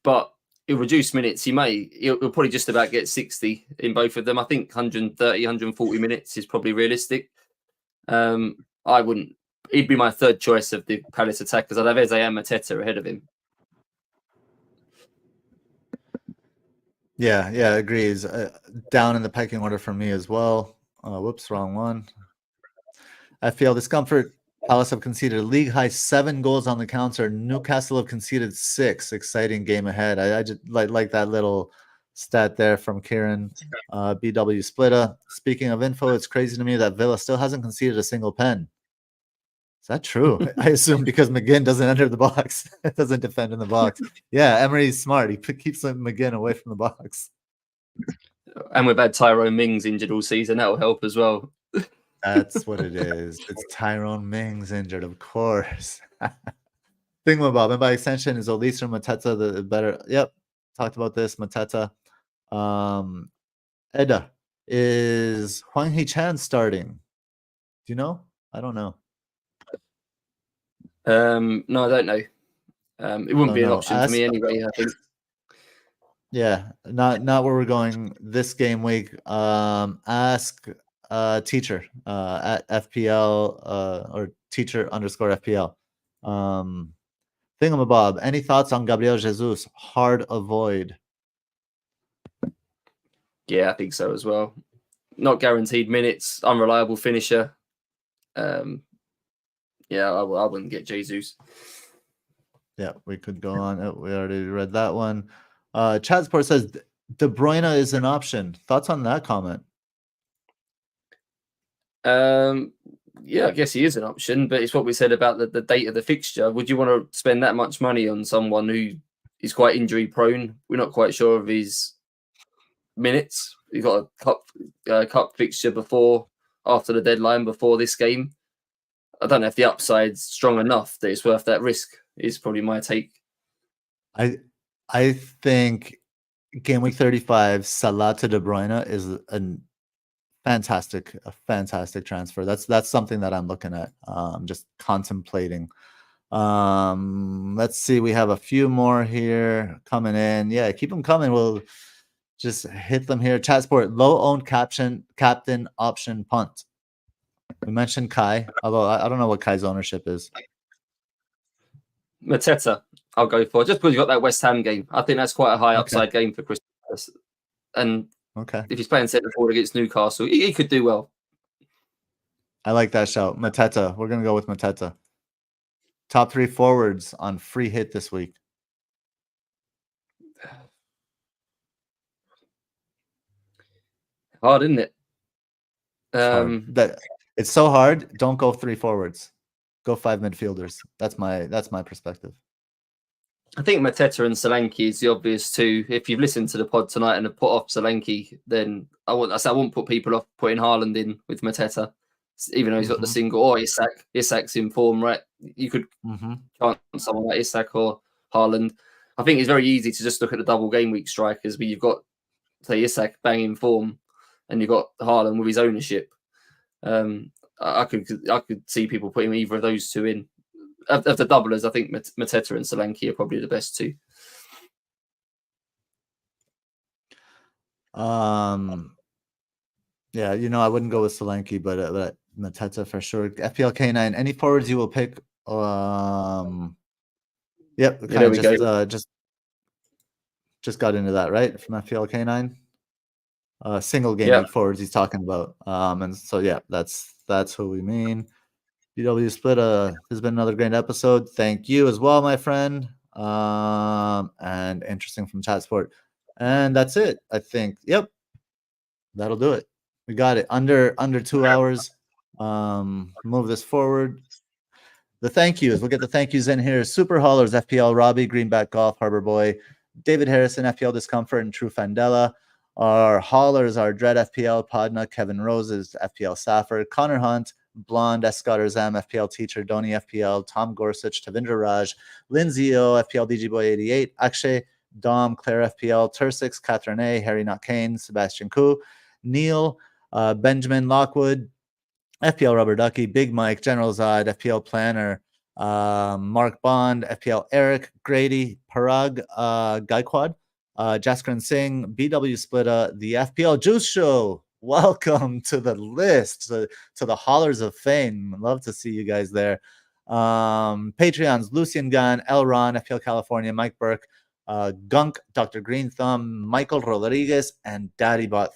but he'll reduce minutes. He'll probably just about get 60 in both of them. I think 130, 140 minutes is probably realistic. I wouldn't. He'd be my third choice of the Palace attackers. I'd have Eze and Mateta ahead of him. Yeah, agrees. Down in the pecking order for me as well. Whoops, wrong one. FPL Discomfort. Palace have conceded a league high 7 goals on the counter. Newcastle have conceded 6. Exciting game ahead. I just like that little stat there from Kieran. BW Splitter. Speaking of info, it's crazy to me that Villa still hasn't conceded a single pen. Is that true? I assume because McGinn doesn't enter the box, doesn't defend in the box. Yeah, Emery's smart. He keeps McGinn away from the box. And we've had Tyrone Mings injured all season. That'll help as well. That's what it is. It's Tyrone Mings injured, of course. Thingamabob, and by extension, is Olise or Mateta the better? Yep, talked about this. Mateta. Eda, is Hwang Hee-chan starting? Do you know? I don't know. No, I don't know. It wouldn't be an option for me anyway, I think. Yeah, not where we're going this game week. Ask teacher at FPL or teacher _ FPL. Thingamabob, any thoughts on Gabriel Jesus? Hard avoid. Yeah, I think so as well. Not guaranteed minutes, unreliable finisher. Yeah, I wouldn't get Jesus. Yeah, we could go on. We already read that one. Chatsport says De Bruyne is an option. Thoughts on that comment? Yeah, I guess he is an option, but it's what we said about the date of the fixture. Would you want to spend that much money on someone who is quite injury prone? We're not quite sure of his minutes. He's got a cup fixture after the deadline, before this game. I don't know if the upside's strong enough that it's worth that risk, is probably my take. I think game week 35, Salah to De Bruyne is a fantastic transfer. That's something that I'm looking at. Just contemplating. Let's see. We have a few more here coming in. Yeah, keep them coming. We'll just hit them here. Chat Sport, low owned captain option punt. We mentioned Kai, although I don't know what Kai's ownership is. Mateta, I'll go for, just because you got that West Ham game. I think that's quite a high upside game for Christmas. And if he's playing centre forward against Newcastle, he could do well. I like that shout. Mateta. We're gonna go with Mateta. Top 3 forwards on free hit this week. Hard, isn't it? It's so hard. Don't go 3 forwards. Go 5 midfielders. That's my perspective. I think Mateta and Solanke is the obvious 2. If you've listened to the pod tonight and have put off Solanke, then I won't put people off putting Haaland in with Mateta, even though he's got the single, or Isak. Isak's in form, right? You could chance someone like Isak or Haaland. I think it's very easy to just look at the double game week strikers, where you've got, say, Isak banging form, and you've got Haaland with his ownership. I could see people putting either of those 2 in. Of the doublers, I think Mateta and Solanke are probably the best 2. Yeah, I wouldn't go with Solanke, but Mateta for sure. FPL K9, any forwards you will pick? Yep, there we go. Just got into that, right? From FPL K9. Single game week forwards he's talking about. And so yeah, that's who we mean. BW Split has been another great episode. Thank you as well, my friend. And interesting from Chat Sport. And that's it, I think. Yep. That'll do it. We got it. Under 2 hours. Move this forward. The thank yous. We'll get the thank yous in here. Super Haulers, FPL Robbie, Greenback Golf, Harbor Boy, David Harrison, FPL Discomfort, and True Fandela. Our haulers are Dread FPL, Podna, Kevin Roses, FPL Safford, Connor Hunt, Blonde, Escotter Zam, FPL Teacher, Doni FPL, Tom Gorsuch, Tavindra Raj, Lindsay O, FPL DGBoy88, Akshay, Dom, Claire FPL, Tursix, Catherine A, Harry Not Kane, Sebastian Koo, Neil, Benjamin Lockwood, FPL Rubber Ducky, Big Mike, General Zod, FPL Planner, Mark Bond, FPL Eric, Grady, Parag, Gaikwad, Jaskran Singh, BW Splitta, the FPL Juice Show. Welcome to the list, to the Haulers of Fame. Love to see you guys there. Patreons, Lucian Gunn, El Ron, FPL California, Mike Burke, Gunk, Dr. Green Thumb, Michael Rodriguez, and DaddyBot.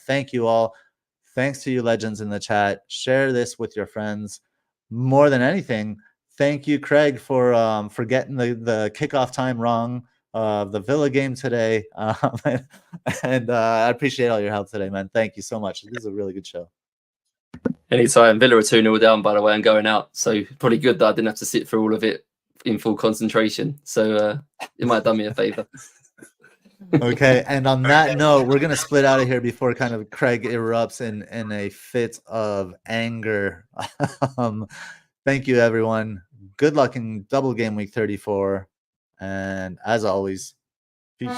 Thanks to you legends in the chat. Share this with your friends. more than anything, thank you, Craig, for getting the kickoff time wrong of the Villa game today. And I appreciate all your help today, man. Thank you so much. This is a really good show. Anytime. Villa are 2-0 down, by the way, and going out. So probably good that I didn't have to sit through all of it in full concentration. So it might have done me a favor. Okay, and on that note, we're gonna split out of here before kind of Craig erupts in a fit of anger. Thank you, everyone. Good luck in double game week 34, and as always, peace.